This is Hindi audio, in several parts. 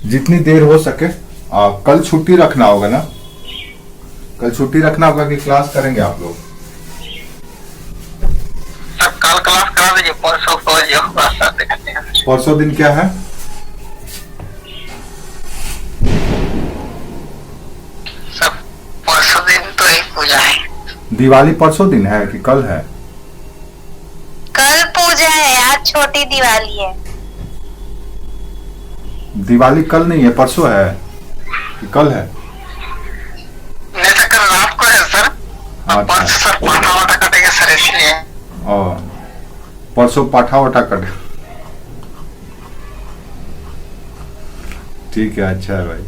जितनी देर हो सके। कल छुट्टी रखना होगा ना, कल छुट्टी रखना होगा कि क्लास करेंगे आप लोग? सर कल क्लास करा दीजिए, परसों को जो होगा। परसों दिन क्या है? सर परसों दिन तो एक पूजा है। दिवाली परसों दिन है कि कल है? कल पूजा है, आज छोटी दिवाली है। दिवाली कल नहीं है, परसों है कि कल है? नहीं सर कल रात को है सर। अच्छा। परसों सर पाठा वाटा कटेगा सर, इसलिए। और परसों पाठा वाठा कटे। ठीक है, अच्छा है भाई।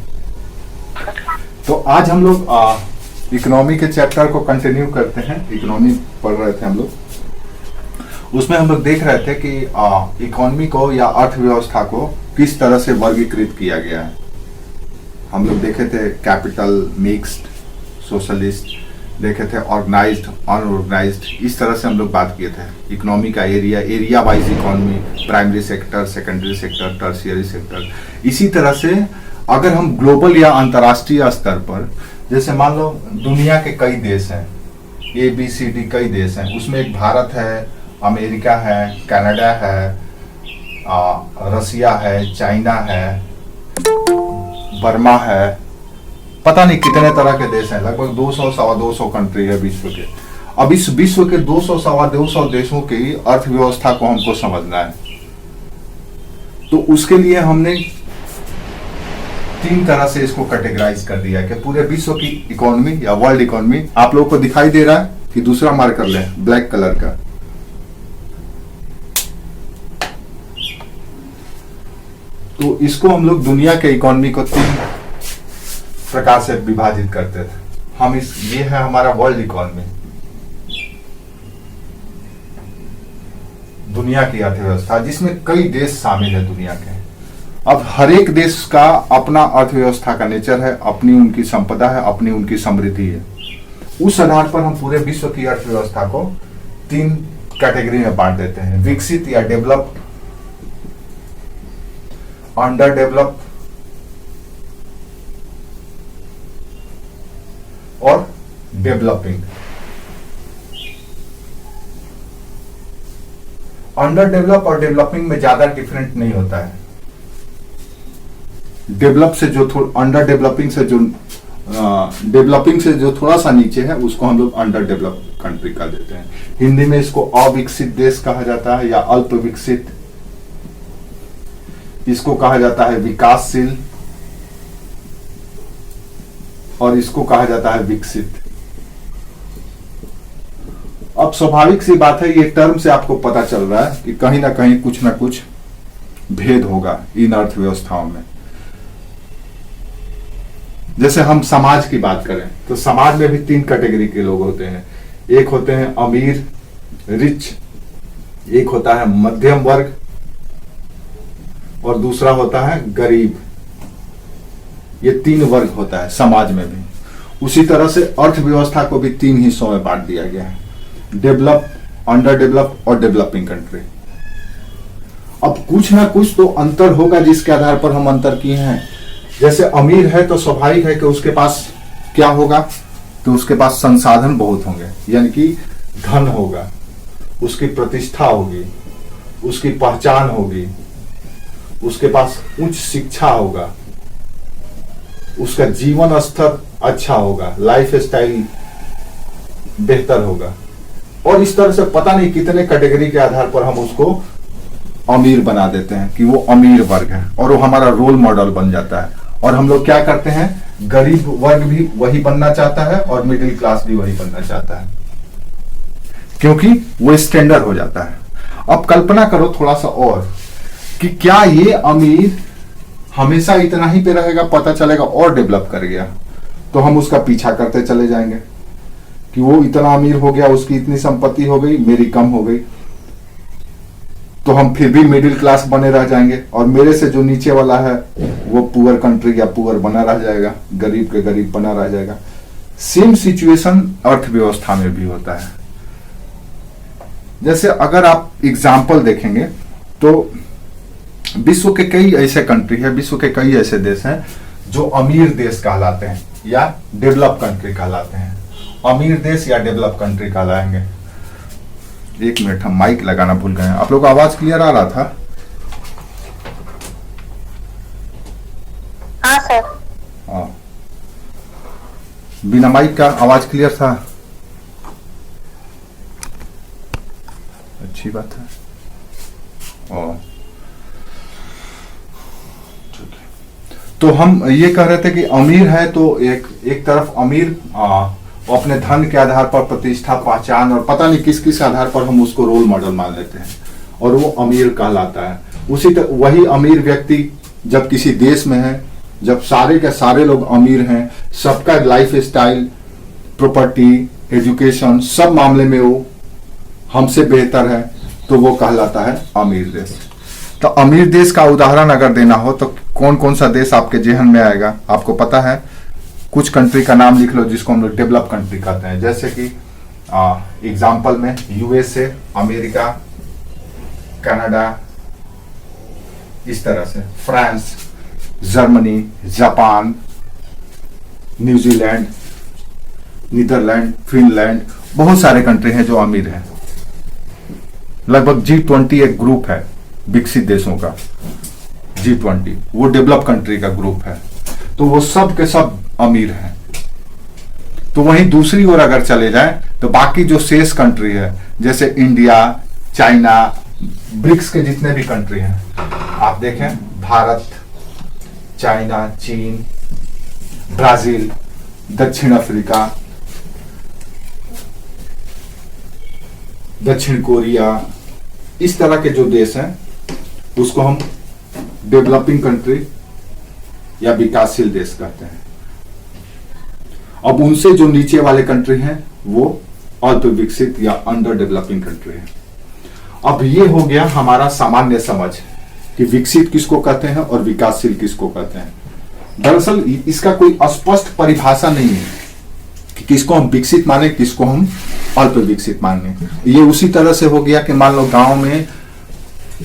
तो आज हम लोग इकोनॉमी के चैप्टर को कंटिन्यू करते हैं। इकोनॉमी पढ़ रहे थे हम लोग, उसमें हम लोग देख रहे थे कि इकोनॉमी को या अर्थव्यवस्था को किस तरह से वर्गीकृत किया गया है। हम लोग देखे थे कैपिटल, मिक्स्ड, सोशलिस्ट, देखे थे ऑर्गेनाइज्ड, अनऑर्गेनाइज्ड, इस तरह से हम लोग बात किए थे। इकोनॉमी का area wise economy, primary sector, secondary sector, tertiary sector. इसी तरह से अगर हम ग्लोबल या अंतर्राष्ट्रीय स्तर पर, जैसे मान लो दुनिया के कई देश हैं, ABCD कई देश हैं, उसमें एक भारत है, अमेरिका है, कनाडा है, रसिया है, चाइना है, बर्मा है, पता नहीं कितने तरह के देश हैं, लगभग 200 सवा 200 कंट्री है विश्व के। अब इस विश्व के 200 सवा 200 देशों की अर्थव्यवस्था को हमको समझना है, तो उसके लिए हमने 3 तरह से इसको कैटेगराइज कर दिया कि पूरे विश्व की इकोनॉमी या वर्ल्ड इकोनॉमी। आप लोगों को दिखाई दे रहा है कि दूसरा मार्कर ले, ब्लैक कलर का? तो इसको हम लोग दुनिया के इकोनॉमी को 3 प्रकार से विभाजित करते थे। ये है हमारा वर्ल्ड इकोनॉमी, दुनिया की अर्थव्यवस्था, जिसमें कई देश शामिल है दुनिया के। अब हर एक देश का अपना अर्थव्यवस्था का नेचर है, अपनी उनकी संपदा है, अपनी उनकी समृद्धि है। उस आधार पर हम पूरे विश्व की अर्थव्यवस्था को 3 कैटेगरी में बांट देते हैं: विकसित या डेवलप, अंडर डेवलप और डेवलपिंग। अंडर डेवलप और डेवलपिंग में ज्यादा डिफरेंट नहीं होता है। डेवलप से जो अंडर डेवलपिंग से जो डेवलपिंग से जो थोड़ा सा नीचे है, उसको हम लोग अंडर डेवलप कंट्री कह देते हैं। हिंदी में इसको अविकसित देश कहा जाता है या अल्प विकसित, इसको कहा जाता है विकासशील, और इसको कहा जाता है विकसित। अब स्वाभाविक सी बात है, ये टर्म से आपको पता चल रहा है कि कहीं ना कहीं कुछ ना कुछ भेद होगा इन अर्थव्यवस्थाओं में। जैसे हम समाज की बात करें तो समाज में भी 3 कैटेगरी के लोग होते हैं। एक होते हैं अमीर, रिच, एक होता है मध्यम वर्ग, और दूसरा होता है गरीब। ये 3 वर्ग होता है समाज में भी। उसी तरह से अर्थव्यवस्था को भी 3 हिस्सों में बांट दिया गया है: डेवलप, अंडर डेवलप और डेवलपिंग कंट्री। अब कुछ ना कुछ तो अंतर होगा जिसके आधार पर हम अंतर किए हैं। जैसे अमीर है तो स्वाभाविक है कि उसके पास क्या होगा, तो उसके पास संसाधन बहुत होंगे, यानी कि धन होगा, उसकी प्रतिष्ठा होगी, उसकी पहचान होगी, उसके पास उच्च शिक्षा होगा, उसका जीवन स्तर अच्छा होगा, लाइफ स्टाइल बेहतर होगा, और इस तरह से पता नहीं कितने कैटेगरी के आधार पर हम उसको अमीर बना देते हैं कि वो अमीर वर्ग है, और वो हमारा रोल मॉडल बन जाता है। और हम लोग क्या करते हैं, गरीब वर्ग भी वही बनना चाहता है और मिडिल क्लास भी वही बनना चाहता है, क्योंकि वो स्टैंडर्ड हो जाता है। अब कल्पना करो थोड़ा सा और कि क्या ये अमीर हमेशा इतना ही पे रहेगा, पता चलेगा और डेवलप कर गया तो हम उसका पीछा करते चले जाएंगे कि वो इतना अमीर हो गया, उसकी इतनी संपत्ति हो गई, मेरी कम हो गई, तो हम फिर भी मिडिल क्लास बने रह जाएंगे, और मेरे से जो नीचे वाला है वो पुअर कंट्री या पुअर बना रह जाएगा, गरीब के गरीब बना रह जाएगा। सेम सिचुएशन अर्थव्यवस्था में भी होता है। जैसे अगर आप एग्जाम्पल देखेंगे तो विश्व के कई ऐसे कंट्री है, विश्व के कई ऐसे देश हैं जो अमीर देश कहलाते हैं या डेवलप कंट्री कहलाते हैं। अमीर देश या डेवलप कंट्री कहलाएंगे। एक मिनट, हम माइक लगाना भूल गए हैं। आप लोग को आवाज क्लियर आ रहा था? हाँ सर। हाँ, बिना माइक का आवाज क्लियर था? अच्छी बात है। ओ, तो हम ये कह रहे थे कि अमीर है तो एक तरफ अमीर वो अपने धन के आधार पर, प्रतिष्ठा, पहचान और पता नहीं किस किस आधार पर हम उसको रोल मॉडल मान लेते हैं और वो अमीर कहलाता है। उसी तरह वही अमीर व्यक्ति जब किसी देश में है, जब सारे के सारे लोग अमीर हैं, सबका लाइफ स्टाइल, प्रॉपर्टी, एजुकेशन, सब मामले में वो हमसे बेहतर है, तो वो कहलाता है अमीर देश। तो अमीर देश का उदाहरण अगर देना हो तो कौन कौन सा देश आपके जेहन में आएगा? आपको पता है? कुछ कंट्री का नाम लिख लो जिसको हम लोग डेवलप कंट्री कहते हैं। जैसे कि एग्जाम्पल में यूएसए, अमेरिका, कनाडा, इस तरह से France, Germany, Japan, New Zealand, Netherland, Finland, बहुत सारे कंट्री हैं जो अमीर हैं। लगभग G20 एक ग्रुप है विकसित देशों का, G20 वो डेवलप कंट्री का ग्रुप है, तो वो सब के सब अमीर हैं। तो वहीं दूसरी ओर अगर चले जाएं तो बाकी जो शेष कंट्री है, जैसे इंडिया, चाइना, ब्रिक्स के जितने भी कंट्री हैं, आप देखें, भारत, चाइना, चीन, ब्राजील, दक्षिण अफ्रीका, दक्षिण कोरिया, इस तरह के जो देश हैं उसको हम डेवलपिंग कंट्री या विकासशील देश कहते हैं। अब उनसे जो नीचे वाले कंट्री हैं वो अल्प विकसित या अंडर डेवलपिंग कंट्री है। अब ये हो गया हमारा सामान्य समझ कि विकसित किसको कहते हैं और विकासशील किसको कहते हैं। दरअसल इसका कोई स्पष्ट परिभाषा नहीं है कि किसको हम विकसित माने, किसको हम अल्प विकसित माने। ये उसी तरह से हो गया कि मान लो गांव में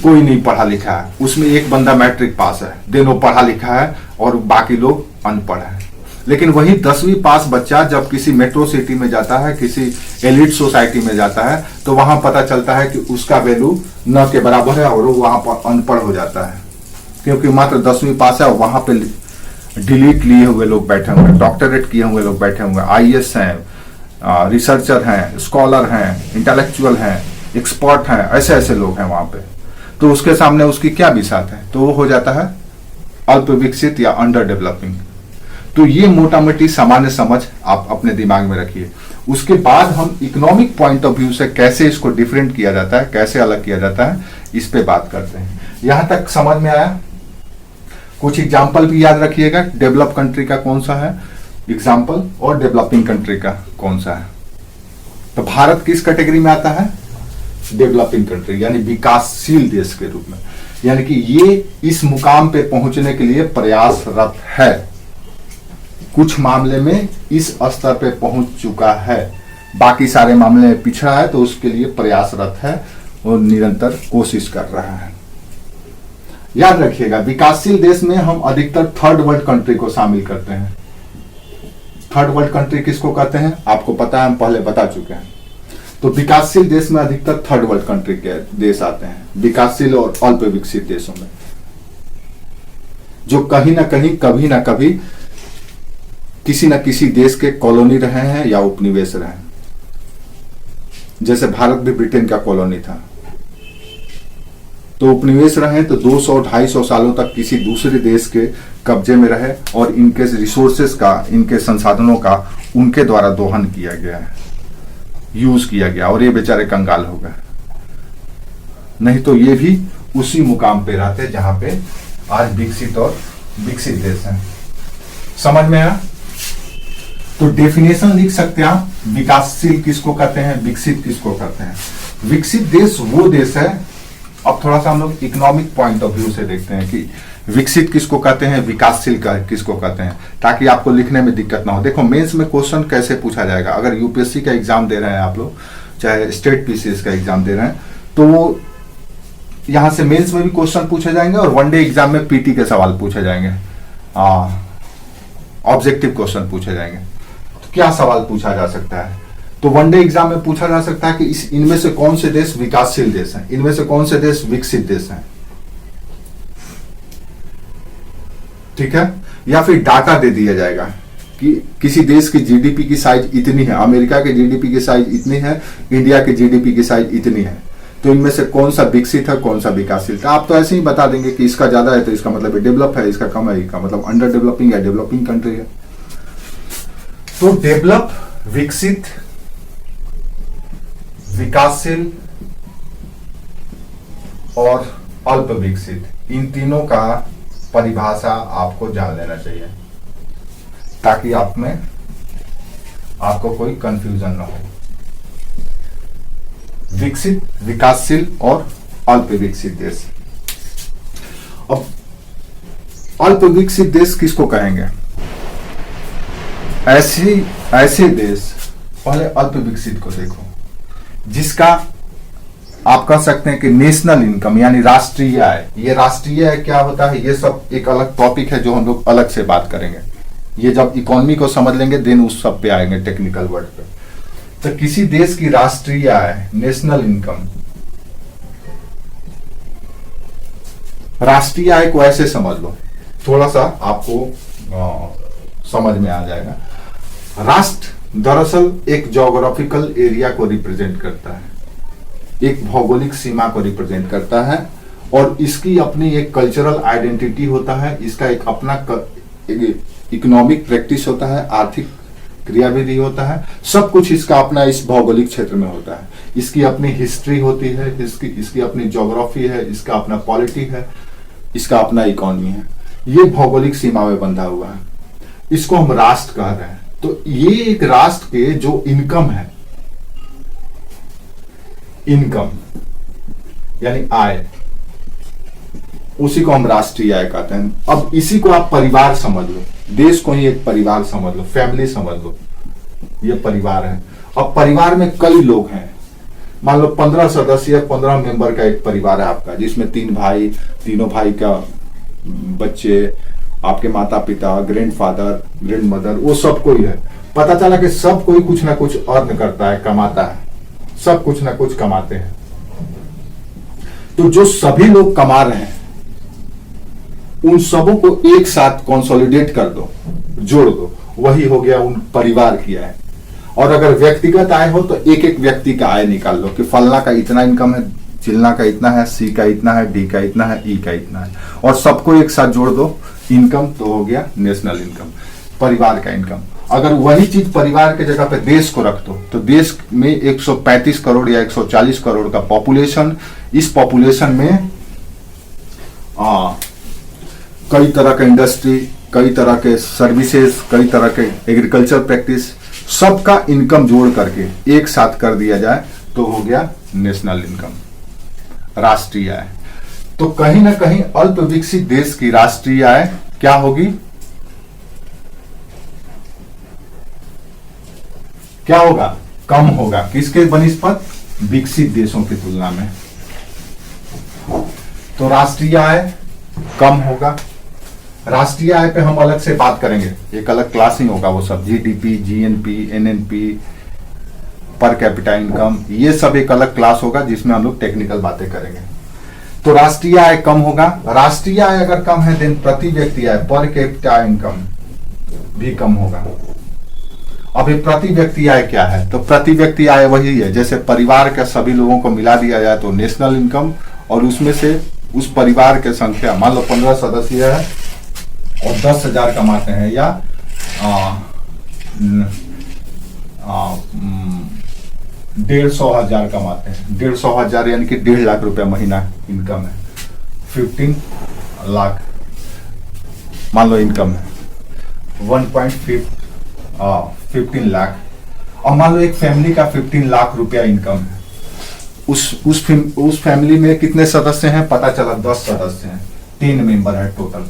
कोई नहीं पढ़ा लिखा है, उसमें एक बंदा मैट्रिक पास है, दोनों पढ़ा लिखा है और बाकी लोग अनपढ़ है। लेकिन वही 10वीं पास बच्चा जब किसी मेट्रो सिटी में जाता है, किसी एलिट सोसाइटी में जाता है, तो वहां पता चलता है कि उसका वैल्यू न के बराबर है और वो वहां पर अनपढ़ हो जाता है, क्योंकि मात्र 10वीं पास है और वहां पे डिलीट लिए हुए लोग बैठे हुए हैं, डॉक्टरेट किए हुए लोग बैठे हुए हैं, आईएएस हैं, रिसर्चर हैं, स्कॉलर हैं, इंटेलेक्चुअल हैं, एक्सपर्ट हैं, ऐसे ऐसे लोग हैं वहां पे। तो उसके सामने उसकी क्या बिसात है? तो वो हो जाता है अल्प विकसित या अंडर डेवलपिंग। तो ये मोटा मोटी सामान्य समझ आप अपने दिमाग में रखिए। उसके बाद हम इकोनॉमिक पॉइंट ऑफ व्यू से कैसे इसको डिफरेंट किया जाता है, कैसे अलग किया जाता है, इस पे बात करते हैं। यहां तक समझ में आया? कुछ एग्जाम्पल भी याद रखिएगा, डेवलप कंट्री का कौन सा है एग्जाम्पल और डेवलपिंग कंट्री का कौन सा है। तो भारत किस कैटेगरी में आता है? डेवलपिंग कंट्री, यानी विकासशील देश के रूप में। यानी कि ये इस मुकाम पे पहुंचने के लिए प्रयासरत है, कुछ मामले में इस स्तर पे पहुंच चुका है, बाकी सारे मामले में पिछड़ा है, तो उसके लिए प्रयासरत है और निरंतर कोशिश कर रहा है। याद रखिएगा, विकासशील देश में हम अधिकतर थर्ड वर्ल्ड कंट्री को शामिल करते हैं। थर्ड वर्ल्ड कंट्री किसको कहते हैं आपको पता है, हम पहले बता चुके हैं। तो विकासशील देश में अधिकतर थर्ड वर्ल्ड कंट्री के देश आते हैं, विकासशील और अल्प विकसित देशों में, जो कहीं ना कहीं, कभी ना कभी किसी न किसी देश के कॉलोनी रहे हैं या उपनिवेश रहे हैं। जैसे भारत भी ब्रिटेन का कॉलोनी था, तो उपनिवेश रहे तो 200-250 सालों तक किसी दूसरे देश के कब्जे में रहे और इनके रिसोर्सेस का, इनके संसाधनों का उनके द्वारा दोहन किया गया है, यूज किया गया, और ये बेचारे कंगाल हो गए। नहीं तो ये भी उसी मुकाम पे रहते जहां पे आज विकसित और विकसित देश हैं। समझ में आया? तो डेफिनेशन लिख सकते हैं आप, विकासशील किसको कहते हैं, विकसित किसको कहते हैं। विकसित देश वो देश है, अब थोड़ा सा हम लोग इकोनॉमिक पॉइंट ऑफ व्यू से देखते हैं कि विकसित किसको कहते हैं, विकासशील किसको कहते हैं, ताकि आपको लिखने में दिक्कत ना हो। देखो मेंस में क्वेश्चन कैसे पूछा जाएगा, अगर यूपीएससी का एग्जाम दे रहे हैं आप लोग, चाहे स्टेट पीसीएस का एग्जाम दे रहे हैं, तो वो यहां से मेंस में भी क्वेश्चन पूछे जाएंगे और वनडे एग्जाम में पीटी के सवाल पूछे जाएंगे, ऑब्जेक्टिव क्वेश्चन पूछे जाएंगे। तो क्या सवाल पूछा जा सकता है? तो वनडे एग्जाम में पूछा जा सकता है कि इनमें से कौन से देश विकासशील देश हैं, इनमें से कौन से देश विकसित देश हैं, ठीक है। या फिर डाटा दे दिया जाएगा कि किसी देश की जीडीपी की साइज इतनी है, अमेरिका के जीडीपी की साइज इतनी है, इंडिया की जीडीपी की साइज इतनी है, तो इनमें से कौन सा विकसित है, कौन सा विकासशील है। आप तो ऐसे ही बता देंगे कि इसका ज्यादा है तो इसका मतलब डेवलप है, इसका कम है इसका मतलब अंडर डेवलपिंग है, डेवलपिंग कंट्री है। तो डेवलप, विकसित, विकासशील और अल्प विकसित, इन तीनों का परिभाषा आपको जान लेना चाहिए ताकि आप में आपको कोई कंफ्यूजन ना हो। विकसित, विकासशील और अल्प विकसित देश। अब अल्प विकसित देश किसको कहेंगे? ऐसे देश, पहले अल्प विकसित को देखो, जिसका आप कह सकते हैं कि नेशनल इनकम यानी राष्ट्रीय आय। ये राष्ट्रीय आय क्या होता है, ये सब एक अलग टॉपिक है जो हम लोग अलग से बात करेंगे। ये जब इकोनॉमी को समझ लेंगे देन उस सब पे आएंगे, टेक्निकल वर्ड पे। तो किसी देश की राष्ट्रीय आय, नेशनल इनकम, राष्ट्रीय आय को ऐसे समझ लो, थोड़ा सा आपको समझ में आ जाएगा। राष्ट्र दरअसल एक ज्योग्राफिकल एरिया को रिप्रेजेंट करता है, एक भौगोलिक सीमा को रिप्रेजेंट करता है और इसकी अपनी एक कल्चरल आइडेंटिटी होता है, इसका एक अपना इकोनॉमिक प्रैक्टिस होता है, आर्थिक क्रियाविधि होता है, सब कुछ इसका अपना इस भौगोलिक क्षेत्र में होता है। इसकी अपनी हिस्ट्री होती है, इसकी अपनी ज्योग्राफी है, इसका अपना पॉलिटी है, इसका अपना इकोनॉमी है। ये भौगोलिक सीमा में बंधा हुआ है, इसको हम राष्ट्र कह रहे हैं। तो ये एक राष्ट्र के जो इनकम है, इनकम यानी आय, उसी को हम राष्ट्रीय आय कहते हैं। अब इसी को आप परिवार समझ लो, देश को ही एक परिवार समझ लो, फैमिली समझ लो, ये परिवार है। अब परिवार में कई लोग हैं, मान लो 15 सदस्य, 15 मेंबर का एक परिवार है आपका, जिसमें 3 भाई, तीनों भाई का बच्चे, आपके माता पिता, ग्रैंडफादर, ग्रैंडमदर, वो सब कोई है। पता चला कि सब कोई कुछ ना कुछ अर्न करता है, कमाता है, सब कुछ ना कुछ कमाते हैं। तो जो सभी लोग कमा रहे हैं उन सबों को एक साथ कंसोलिडेट कर दो, जोड़ दो, वही हो गया उन परिवार की आय। और अगर व्यक्तिगत आय हो तो एक एक व्यक्ति का आय निकाल लो कि फलना का इतना इनकम है, चिलना का इतना है, सी का इतना है, डी का इतना है, ई का इतना है, और सबको एक साथ जोड़ दो, इनकम तो हो गया नेशनल इनकम, परिवार का इनकम। अगर वही चीज परिवार के जगह पे देश को रख दो तो देश में 135 करोड़ या 140 करोड़ का पॉपुलेशन, इस पॉपुलेशन में कई तरह का इंडस्ट्री, कई तरह के सर्विसेज, कई तरह के एग्रीकल्चर प्रैक्टिस, सबका इनकम जोड़ करके एक साथ कर दिया जाए तो हो गया नेशनल इनकम, राष्ट्रीय आय। तो कहीं ना कहीं अल्प विकसित देश की राष्ट्रीय आय क्या होगी? क्या होगा? कम होगा। किसके बनिस्पत? विकसित देशों की तुलना में। तो राष्ट्रीय आय कम होगा। राष्ट्रीय आय पे हम अलग से बात करेंगे, एक अलग क्लास ही होगा वो सब, जीडीपी, जीएनपी, एनएनपी, पर कैपिटा इनकम, ये सब एक अलग क्लास होगा जिसमें हम लोग टेक्निकल बातें करेंगे। तो राष्ट्रीय आय कम होगा। राष्ट्रीय आय अगर कम है देन प्रति व्यक्ति आय, पर कैपिटा इनकम भी कम होगा। अभी प्रति व्यक्ति आय क्या है? तो प्रति व्यक्ति आय वही है जैसे परिवार के सभी लोगों को मिला दिया जाए तो नेशनल इनकम, और उसमें से उस परिवार के संख्या, मान लो 15 सदस्य है और 10,000 कमाते हैं या 150,000 कमाते हैं, 150,000 यानी कि 1.5 लाख रुपया महीना इनकम है, 15 लाख मान लो इनकम है, 15 लाख। और मान लो एक फैमिली का 15 लाख रुपया इनकम है, उस फैमिली में कितने सदस्य हैं? पता चला 10 सदस्य हैं, 10 मेंबर है टोटल,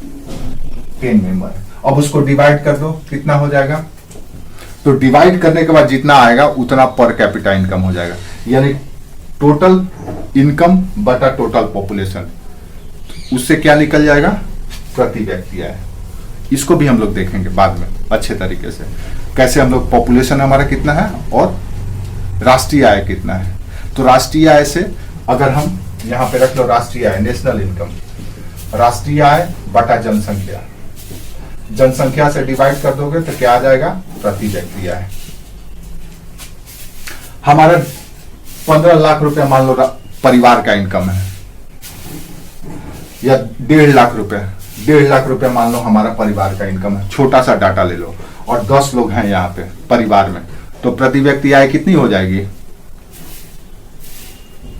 10 मेंबर। अब उसको डिवाइड कर दो, कितना हो जाएगा? तो डिवाइड करने के बाद जितना आएगा उतना पर कैपिटा इनकम हो जाएगा, यानी टोटल इनकम बटा टोटल पॉपुलेशन, उससे क्या निकल जाएगा, प्रति व्यक्ति आय। इसको भी हम लोग देखेंगे बाद में अच्छे तरीके से, कैसे हम लोग पॉपुलेशन हमारा कितना है और राष्ट्रीय आय कितना है। तो राष्ट्रीय आय से अगर हम यहाँ पे रख लो राष्ट्रीय आय, नेशनल इनकम, राष्ट्रीय आय बटा जनसंख्या, जनसंख्या से डिवाइड कर दोगे तो क्या आ जाएगा, प्रति व्यक्ति आय। हमारा 15 लाख रुपया मान लो परिवार का इनकम है, या 1.5 लाख रुपए, 1.5 लाख रुपए मान लो हमारा परिवार का इनकम है, छोटा सा डाटा ले लो, और 10 लोग हैं यहाँ पे परिवार में, तो प्रति व्यक्ति आय कितनी हो जाएगी,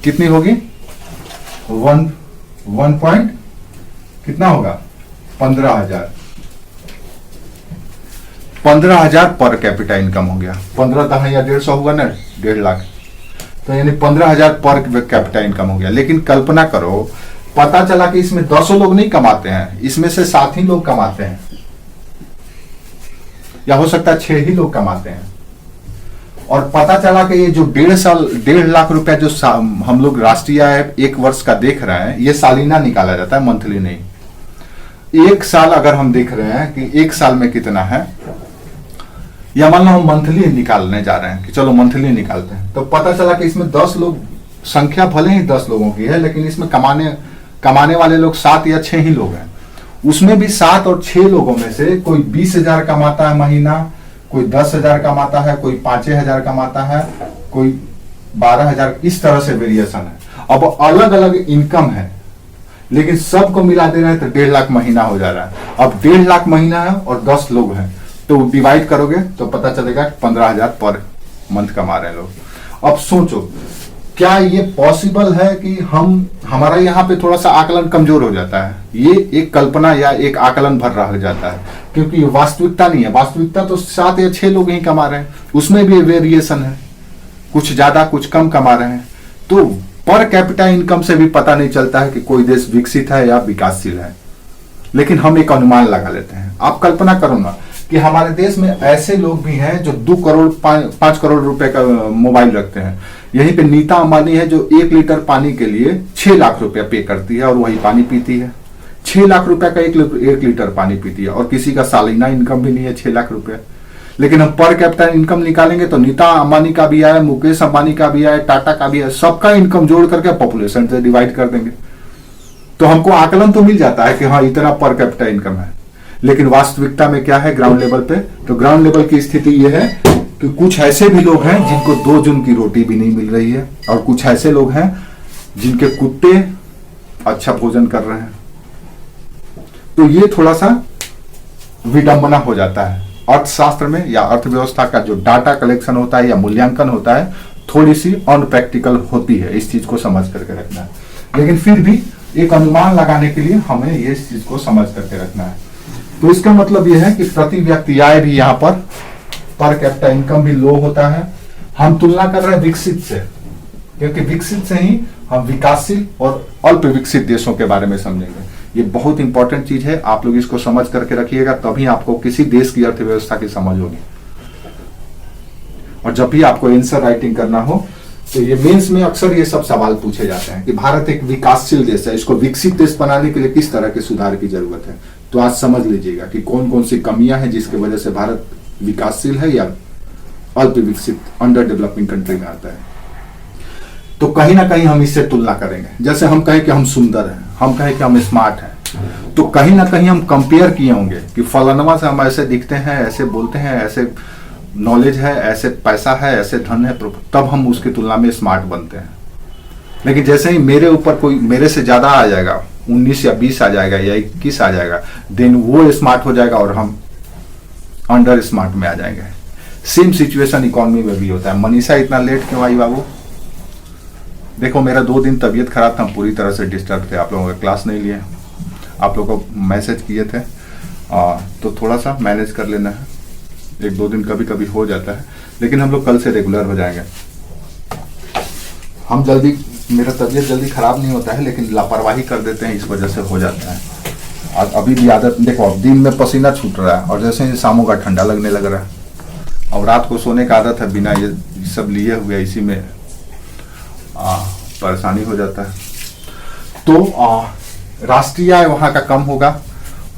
कितनी होगी, 1 पॉइंट कितना होगा, 15,000, 15,000 पर कैपिटा इनकम हो गया। 15 दहा या 150 हुआ ना, 1.5 लाख, तो यानी 15,000 पर कैपिटा इनकम हो गया। लेकिन कल्पना करो, पता चला कि इसमें 10 लोग नहीं कमाते हैं, इसमें से 7 ही लोग कमाते हैं, या हो सकता है 6 ही लोग कमाते हैं, और पता चला कि ये जो 1.5 लाख रुपया जो हम लोग राष्ट्रीय आय एक वर्ष का देख रहे हैं, ये सालाना निकाला जाता है, मंथली नहीं। एक साल अगर हम देख रहे हैं कि एक साल में कितना है, या मान लो हम मंथली निकालने जा रहे हैं कि चलो मंथली निकालते हैं, तो पता चला कि इसमें 10 लोग, संख्या भले ही 10 लोगों की है, लेकिन इसमें कमाने वाले लोग 7 या 6 ही लोग हैं। उसमें भी 7 और 6 लोगों में से कोई 20,000 कमाता है महीना, कोई 10,000 कमाता है, कोई 5,000 कमाता है, कोई 12,000, इस तरह से वेरिएशन है। अब अलग अलग इनकम है, लेकिन सबको मिला दे रहे हैं तो 1.5 लाख महीना हो जा रहा है। अब 1.5 लाख महीना है और 10 लोग हैं, तो डिवाइड करोगे तो पता चलेगा 15,000 पर मंथ कमा रहे हैं लोग। अब सोचो, क्या ये पॉसिबल है कि हमारा यहाँ पे थोड़ा सा आकलन कमजोर हो जाता है, ये एक कल्पना या एक आकलन भर रह जाता है, क्योंकि ये वास्तविकता नहीं है। वास्तविकता तो 7 या 6 लोग ही कमा रहे हैं, उसमें भी वेरिएशन है, कुछ ज्यादा कुछ कम कमा रहे हैं। तो पर कैपिटा इनकम से भी पता नहीं चलता है कि कोई देश विकसित है या विकासशील है, लेकिन हम एक अनुमान लगा लेते हैं। आप कल्पना करो ना कि हमारे देश में ऐसे लोग भी हैं जो 2 करोड़ 5 करोड़ रुपए का मोबाइल रखते हैं। यहीं पे नीता अंबानी है जो 1 लीटर पानी के लिए 6 लाख रुपया पे करती है और वही पानी पीती है। 6 लाख रुपया का 1 लीटर पानी पीती है, और किसी का सालाना इनकम भी नहीं है 6 लाख रुपया। लेकिन हम पर कैपिटा इनकम निकालेंगे तो नीता अंबानी का भी आए, मुकेश अंबानी का भी आए, टाटा का भी आए, सबका इनकम जोड़ करके पॉपुलेशन से डिवाइड कर देंगे, तो हमको आकलन तो मिल जाता है कि हाँ इतना पर कैपिटा इनकम है। लेकिन वास्तविकता में क्या है ग्राउंड लेवल पे, तो ग्राउंड लेवल की स्थिति यह है कि कुछ ऐसे भी लोग हैं जिनको 2 जून की रोटी भी नहीं मिल रही है, और कुछ ऐसे लोग हैं जिनके कुत्ते अच्छा भोजन कर रहे हैं। तो ये थोड़ा सा विडंबना हो जाता है। अर्थशास्त्र में या अर्थव्यवस्था का जो डाटा कलेक्शन होता है या मूल्यांकन होता है, थोड़ी सी अनप्रैक्टिकल होती है, इस चीज को समझ करके रखना है। लेकिन फिर भी एक अनुमान लगाने के लिए हमें ये इस चीज को समझ करके रखना है। तो इसका मतलब यह है कि प्रति व्यक्ति आय भी यहाँ पर कैपिटा इनकम भी लो होता है। हम तुलना कर रहे हैं विकसित से, क्योंकि विकसित से ही हम विकासशील और अल्प विकसित देशों के बारे में समझेंगे। ये बहुत इंपॉर्टेंट चीज है, आप लोग इसको समझ करके रखिएगा, तभी आपको किसी देश की अर्थव्यवस्था की समझ होगी। और जब भी आपको आंसर राइटिंग करना हो तो ये मेंस में अक्सर ये सब सवाल पूछे जाते हैं कि भारत एक विकासशील देश है, इसको विकसित देश बनाने के लिए किस तरह के सुधार की जरूरत है। तो आज समझ लीजिएगा कि कौन कौन सी कमियां हैं जिसकी वजह से भारत विकासशील है या अल्प विकसित अंडर डेवलपिंग कंट्री में आता है। तो कहीं ना कहीं हम इससे तुलना करेंगे। जैसे हम कहें कि हम सुंदर हैं, हम कहें कि हम स्मार्ट हैं, तो कहीं ना कहीं हम कंपेयर किए होंगे कि फलानवा से हम ऐसे दिखते हैं, ऐसे बोलते हैं, ऐसे नॉलेज है, ऐसे पैसा है, ऐसे धन है, तब हम उसकी तुलना में स्मार्ट बनते हैं। लेकिन जैसे ही मेरे ऊपर कोई मेरे से ज्यादा आ जाएगा, 19 या 20 आ जाएगा या 21 आ जाएगा, देन वो स्मार्ट हो जाएगा और हम अंडर स्मार्ट में आ जाएंगे। सेम सिचुएशन इकोनॉमी में भी होता है। मनीषा इतना लेट क्यों आई बाबू? देखो मेरा 2 दिन तबीयत खराब था, हम पूरी तरह से डिस्टर्ब थे, आप लोगों का क्लास नहीं लिए, आप लोगों को मैसेज किए थे, तो थोड़ा सा मैनेज कर लेना है। 1-2 दिन कभी कभी हो जाता है, लेकिन हम लोग कल से रेगुलर हो जाएंगे। हम जल्दी, मेरा तबीयत जल्दी खराब नहीं होता है, लेकिन लापरवाही कर देते हैं, इस वजह से हो जाता है। और अभी भी आदत देखो, अब दिन में पसीना छूट रहा है और जैसे ही शामों का ठंडा लगने लग रहा है, और रात को सोने का आदत है बिना ये सब लिए हुए, इसी में परेशानी हो जाता है। तो राष्ट्रीय आय वहां का कम होगा,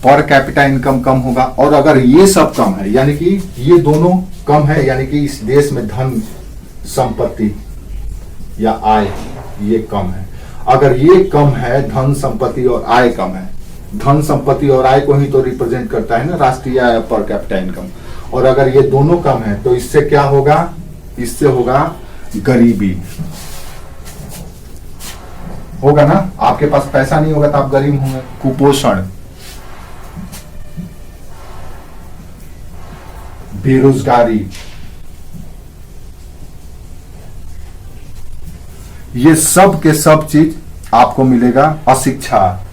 पर कैपिटा इनकम कम होगा, और अगर ये सब कम है, यानी कि ये दोनों कम है, यानी कि इस देश में धन संपत्ति या आय ये कम है। अगर ये कम है, धन संपत्ति और आय कम है, धन संपत्ति और आय को ही तो रिप्रेजेंट करता है ना राष्ट्रीय आय पर कैपिटा इनकम, और अगर ये दोनों कम है तो इससे क्या होगा, इससे होगा गरीबी होगा ना। आपके पास पैसा नहीं होगा तो आप गरीब होंगे। कुपोषण, बेरोजगारी, ये सब के सब चीज आपको मिलेगा। अशिक्षा,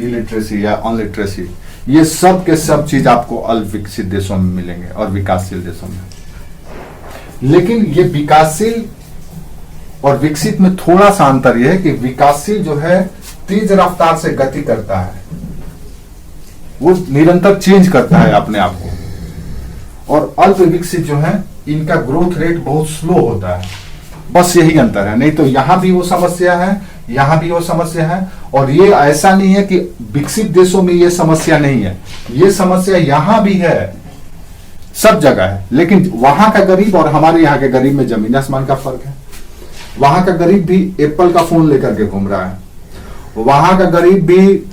इलिटरेसी या अनलिटरेसी, ये सब के सब चीज आपको अल्प विकसित देशों में मिलेंगे और विकासशील देशों में। लेकिन ये विकासशील और विकसित में थोड़ा सा अंतर यह है कि विकासशील जो है तेज रफ्तार से गति करता है, वो निरंतर चेंज करता है अपने आप को, और अल्प विकसित जो है इनका ग्रोथ रेट बहुत स्लो होता है। बस यही अंतर है, नहीं तो यहां भी वो समस्या है, यहां भी वो समस्या है। और ये ऐसा नहीं है कि विकसित देशों में ये समस्या नहीं है, ये समस्या यहां भी है, सब जगह है। लेकिन वहां का गरीब और हमारे यहाँ के गरीब में जमीन आसमान का फर्क है। वहां का गरीब भी एप्पल का फोन लेकर के घूम रहा है, वहां का गरीब भी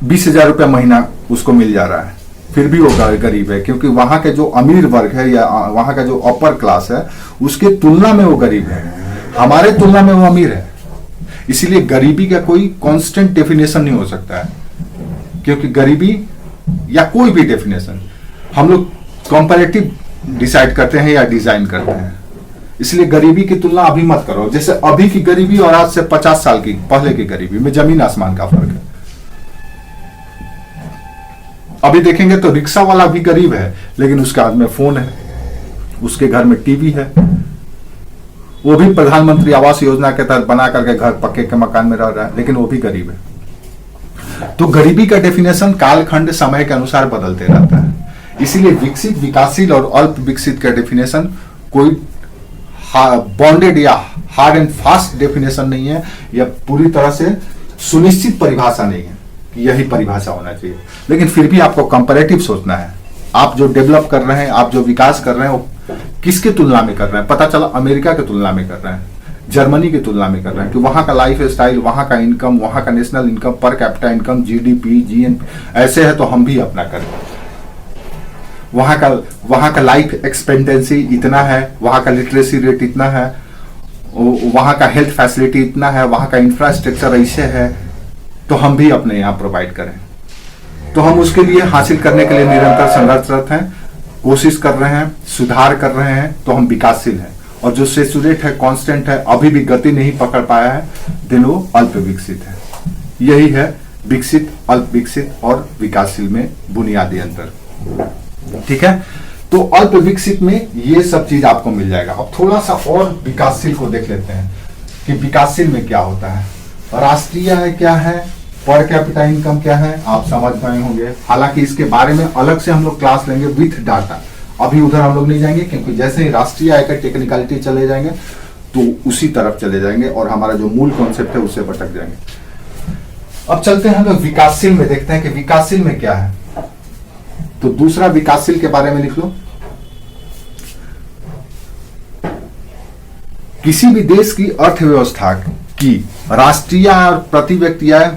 20,000 रुपया महीना उसको मिल जा रहा है, फिर भी वो गरीब है, क्योंकि वहां के जो अमीर वर्ग है या वहां का जो अपर क्लास है उसके तुलना में वो गरीब है, हमारे तुलना में वो अमीर है। इसीलिए गरीबी का कोई कांस्टेंट डेफिनेशन नहीं हो सकता है, क्योंकि गरीबी या कोई भी डेफिनेशन हम लोग कंपैरेटिव डिसाइड करते हैं या डिजाइन करते हैं। इसलिए गरीबी की तुलना अभी मत करो, जैसे अभी की गरीबी और आज से 50 साल की पहले की गरीबी में जमीन आसमान का फर्क है। अभी देखेंगे तो रिक्शा वाला भी गरीब है, लेकिन उसके हाथ में फोन है, उसके घर में टीवी है, वो भी प्रधानमंत्री आवास योजना के तहत बना करके घर पक्के के मकान में रह रहा है, लेकिन वो भी गरीब है। तो गरीबी का डेफिनेशन कालखंड समय के अनुसार बदलते रहता है। इसीलिए विकसित, विकासशील और अल्प विकसित का डेफिनेशन कोई बॉन्डेड या हार्ड एंड फास्ट डेफिनेशन नहीं है, या पूरी तरह से सुनिश्चित परिभाषा नहीं है कि यही परिभाषा होना चाहिए। लेकिन फिर भी आपको कंपैरेटिव सोचना है। आप जो डेवलप कर रहे हैं, आप जो विकास कर रहे हैं, वो किसके तुलना में कर रहे हैं। पता चला अमेरिका के तुलना में कर रहे हैं, जर्मनी की तुलना में कर रहे हैं, कि वहां का लाइफ स्टाइल, वहां का इनकम, वहां का नेशनल इनकम, पर कैपिटा इनकम, जीडीपी, जीएनपी ऐसे है, तो हम भी अपना करें। वहां का लाइफ एक्सपेक्टेंसी इतना है, वहां का लिटरेसी रेट इतना है, वहां का हेल्थ फैसिलिटी इतना है, वहां का इंफ्रास्ट्रक्चर ऐसे है, तो हम भी अपने यहाँ प्रोवाइड करें। तो हम उसके लिए हासिल करने के लिए निरंतर संघर्षरत हैं, कोशिश कर रहे हैं, सुधार कर रहे हैं, तो हम विकासशील हैं। और जो सेचुरेट है, कांस्टेंट है, अभी भी गति नहीं पकड़ पाया है, दिन वो अल्प विकसित है। यही है विकसित, अल्प विकसित और विकासशील में बुनियादी अंतर। ठीक है, तो अल्प विकसित में ये सब चीज आपको मिल जाएगा। अब थोड़ा सा और विकासशील को देख लेते हैं कि विकासशील में क्या होता है। राष्ट्रीय आय क्या है, पर कैपिटा इनकम क्या है, आप समझ पाए होंगे। हालांकि इसके बारे में अलग से हम लोग क्लास लेंगे विथ डाटा, अभी उधर हम लोग नहीं जाएंगे, क्योंकि जैसे ही राष्ट्रीय आय का टेक्निकलिटी चले जाएंगे तो उसी तरफ चले जाएंगे और हमारा जो मूल कॉन्सेप्ट है उससे भटक जाएंगे। अब चलते हैं हम लोग विकासशील में, देखते हैं कि विकासशील में क्या है। तो दूसरा विकासशील के बारे में लिख लो। किसी भी देश की अर्थव्यवस्था की राष्ट्रीय और प्रति व्यक्ति आय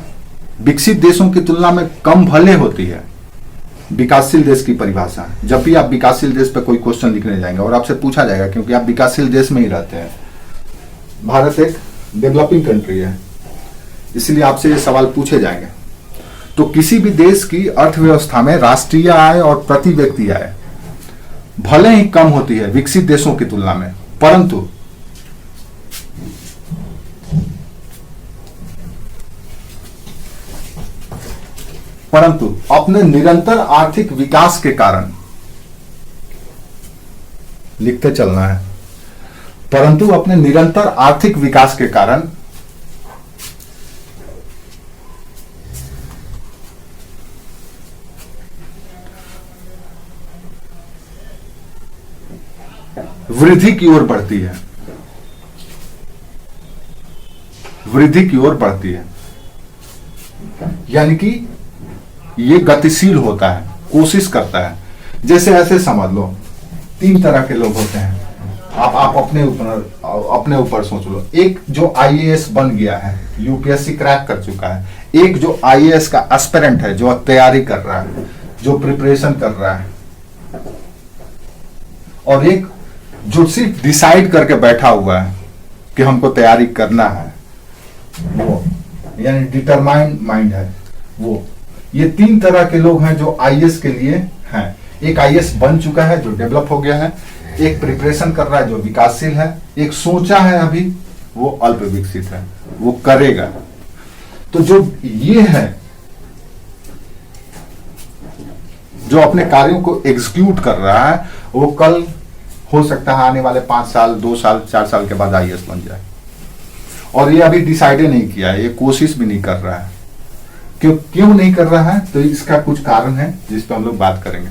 विकसित देशों की तुलना में कम भले होती है। विकासशील देश की परिभाषा, जब भी आप विकासशील देश पर कोई क्वेश्चन लिखने जाएंगे और आपसे पूछा जाएगा, क्योंकि आप विकासशील देश में ही रहते हैं, भारत एक डेवलपिंग कंट्री है, इसलिए आपसे ये सवाल पूछे जाएंगे। तो किसी भी देश की अर्थव्यवस्था में राष्ट्रीय आय और प्रति व्यक्ति आय भले ही कम होती है विकसित देशों की तुलना में, परंतु अपने निरंतर आर्थिक विकास के कारण, लिखते चलना है, परंतु अपने निरंतर आर्थिक विकास के कारण वृद्धि की ओर बढ़ती है, वृद्धि की ओर बढ़ती है, यानी कि ये गतिशील होता है, कोशिश करता है। जैसे ऐसे समझ लो, 3 तरह के लोग होते हैं, आप अपने ऊपर सोच लो। एक जो आईएएस बन गया है, यूपीएससी क्रैक कर चुका है, एक जो आईएएस का एस्पिरेंट है, जो तैयारी कर रहा है, जो प्रिपरेशन कर रहा है, और एक जो सिर्फ डिसाइड करके बैठा हुआ है कि हमको तैयारी करना है, वो यानी डिटरमाइंड माइंड है वो। ये 3 तरह के लोग हैं जो आईएएस के लिए हैं। एक आईएएस बन चुका है जो डेवलप हो गया है, एक प्रिपरेशन कर रहा है जो विकासशील है, एक सोचा है अभी वो अल्प विकसित है, वो करेगा। तो जो ये है जो अपने कार्यों को एग्जीक्यूट कर रहा है, वो कल हो सकता है आने वाले 5 साल 2 साल 4 साल के बाद आईएएस बन जाए। और ये अभी डिसाइड नहीं किया है, ये कोशिश भी नहीं कर रहा है। क्यों नहीं कर रहा है? तो इसका कुछ कारण है जिस पर हम लोग बात करेंगे।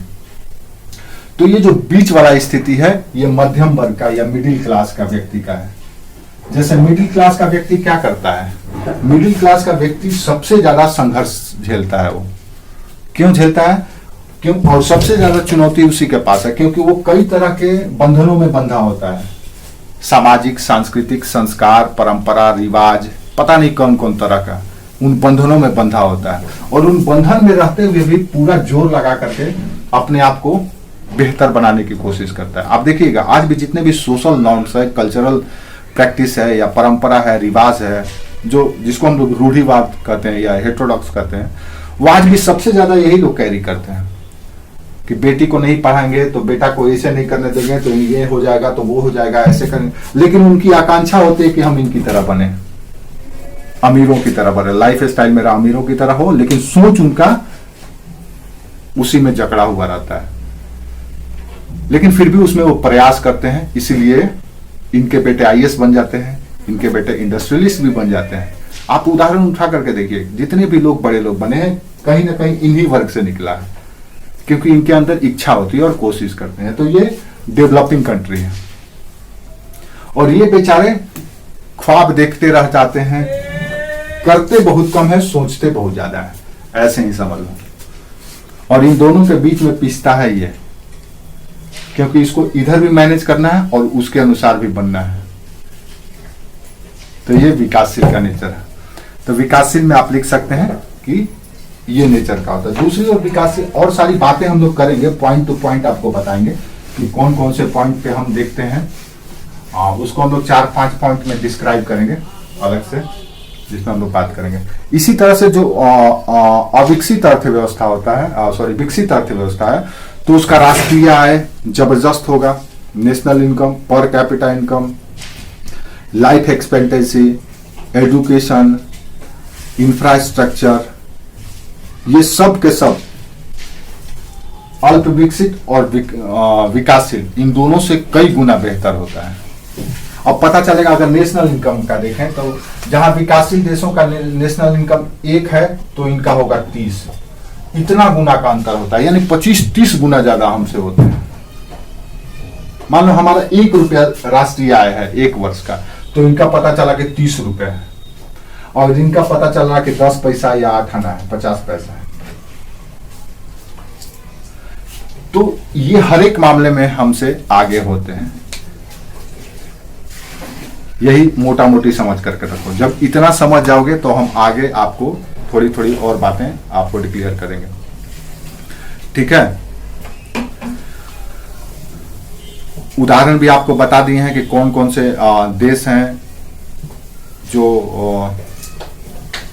तो ये जो बीच वाला स्थिति है, ये मध्यम वर्ग का या मिडिल क्लास का व्यक्ति का है। जैसे मिडिल क्लास का व्यक्ति क्या करता है? मिडिल क्लास का व्यक्ति सबसे ज्यादा संघर्ष झेलता है। वो क्यों झेलता है? क्यों? और सबसे ज्यादा चुनौती उसी के पास है, क्योंकि वो कई तरह के बंधनों में बंधा होता है। सामाजिक, सांस्कृतिक, संस्कार, परंपरा, रिवाज, पता नहीं कौन कौन तरह का उन बंधनों में बंधा होता है। और उन बंधन में रहते हुए भी पूरा जोर लगा करके अपने आप को बेहतर बनाने की कोशिश करता है। आप देखिएगा, आज भी जितने भी सोशल नॉर्म्स है, कल्चरल प्रैक्टिस है या परंपरा है, रिवाज है, जो जिसको हम लोग रूढ़िवाद कहते हैं या हेटेरोडॉक्स कहते हैं, वो आज भी सबसे ज्यादा यही लोग कैरी करते हैं कि बेटी को नहीं पढ़ाएंगे तो बेटा को ऐसे नहीं करने देंगे तो ये हो जाएगा, तो वो हो जाएगा, ऐसे करेंगे। लेकिन उनकी आकांक्षा होती है कि हम इनकी तरह बने, अमीरों की तरह बने, लाइफ स्टाइल मेरा अमीरों की तरह हो, लेकिन सोच उनका उसी में जकड़ा हुआ रहता है। लेकिन फिर भी उसमें वो प्रयास करते हैं, इसीलिए इनके बेटे आईएएस बन जाते हैं, इनके बेटे इंडस्ट्रियलिस्ट भी बन जाते हैं। आप उदाहरण उठा करके देखिए, जितने भी लोग बड़े लोग बने हैं, कहीं ना कहीं इन्हीं वर्ग से निकला है, क्योंकि इनके अंदर इच्छा होती है और कोशिश करते हैं। तो ये डेवलपिंग कंट्री है, और ये बेचारे ख्वाब देखते रह जाते हैं, करते बहुत कम है, सोचते बहुत ज्यादा है, ऐसे ही समझ लो। और इन दोनों के बीच में पिसता है ये, क्योंकि इसको इधर भी मैनेज करना है और उसके अनुसार भी बनना है। तो ये विकासशील का नेचर है। तो विकासशील में आप लिख सकते हैं कि ये नेचर का होता है। दूसरी ओर विकासशील, और सारी बातें हम लोग करेंगे, पॉइंट टू पॉइंट आपको बताएंगे कि कौन कौन से पॉइंट पे हम देखते हैं। उसको हम लोग 4-5 पॉइंट में डिस्क्राइब करेंगे अलग से, जिसमें हम लोग बात करेंगे। इसी तरह से जो अविकसित अर्थव्यवस्था होता है, विकसित अर्थव्यवस्था है, तो उसका राष्ट्रीय आय जबरदस्त होगा, नेशनल इनकम, पर capita income, life expectancy, education, infrastructure, ये सब के सब अल्प विकसित और विकासशील, इन दोनों से कई गुना बेहतर होता है। अब पता चलेगा, अगर नेशनल इनकम का देखें तो जहां विकासशील देशों का नेशनल इनकम 1 है तो इनका होगा 30। इतना गुना का अंतर होता है, यानी 25-30 गुना ज्यादा हमसे होते हैं। मान लो हमारा 1 रुपया राष्ट्रीय आय है 1 वर्ष का, तो इनका पता चला कि 30 रुपए है, और इनका पता चल रहा कि 10 पैसा या 8 आना है, 50 पैसा है। तो ये हर एक मामले में हमसे आगे होते हैं। यही मोटा मोटी समझ करके रखो। जब इतना समझ जाओगे तो हम आगे आपको थोड़ी थोड़ी और बातें आपको डिक्लेयर करेंगे, ठीक है। उदाहरण भी आपको बता दिए हैं कि कौन कौन से देश हैं जो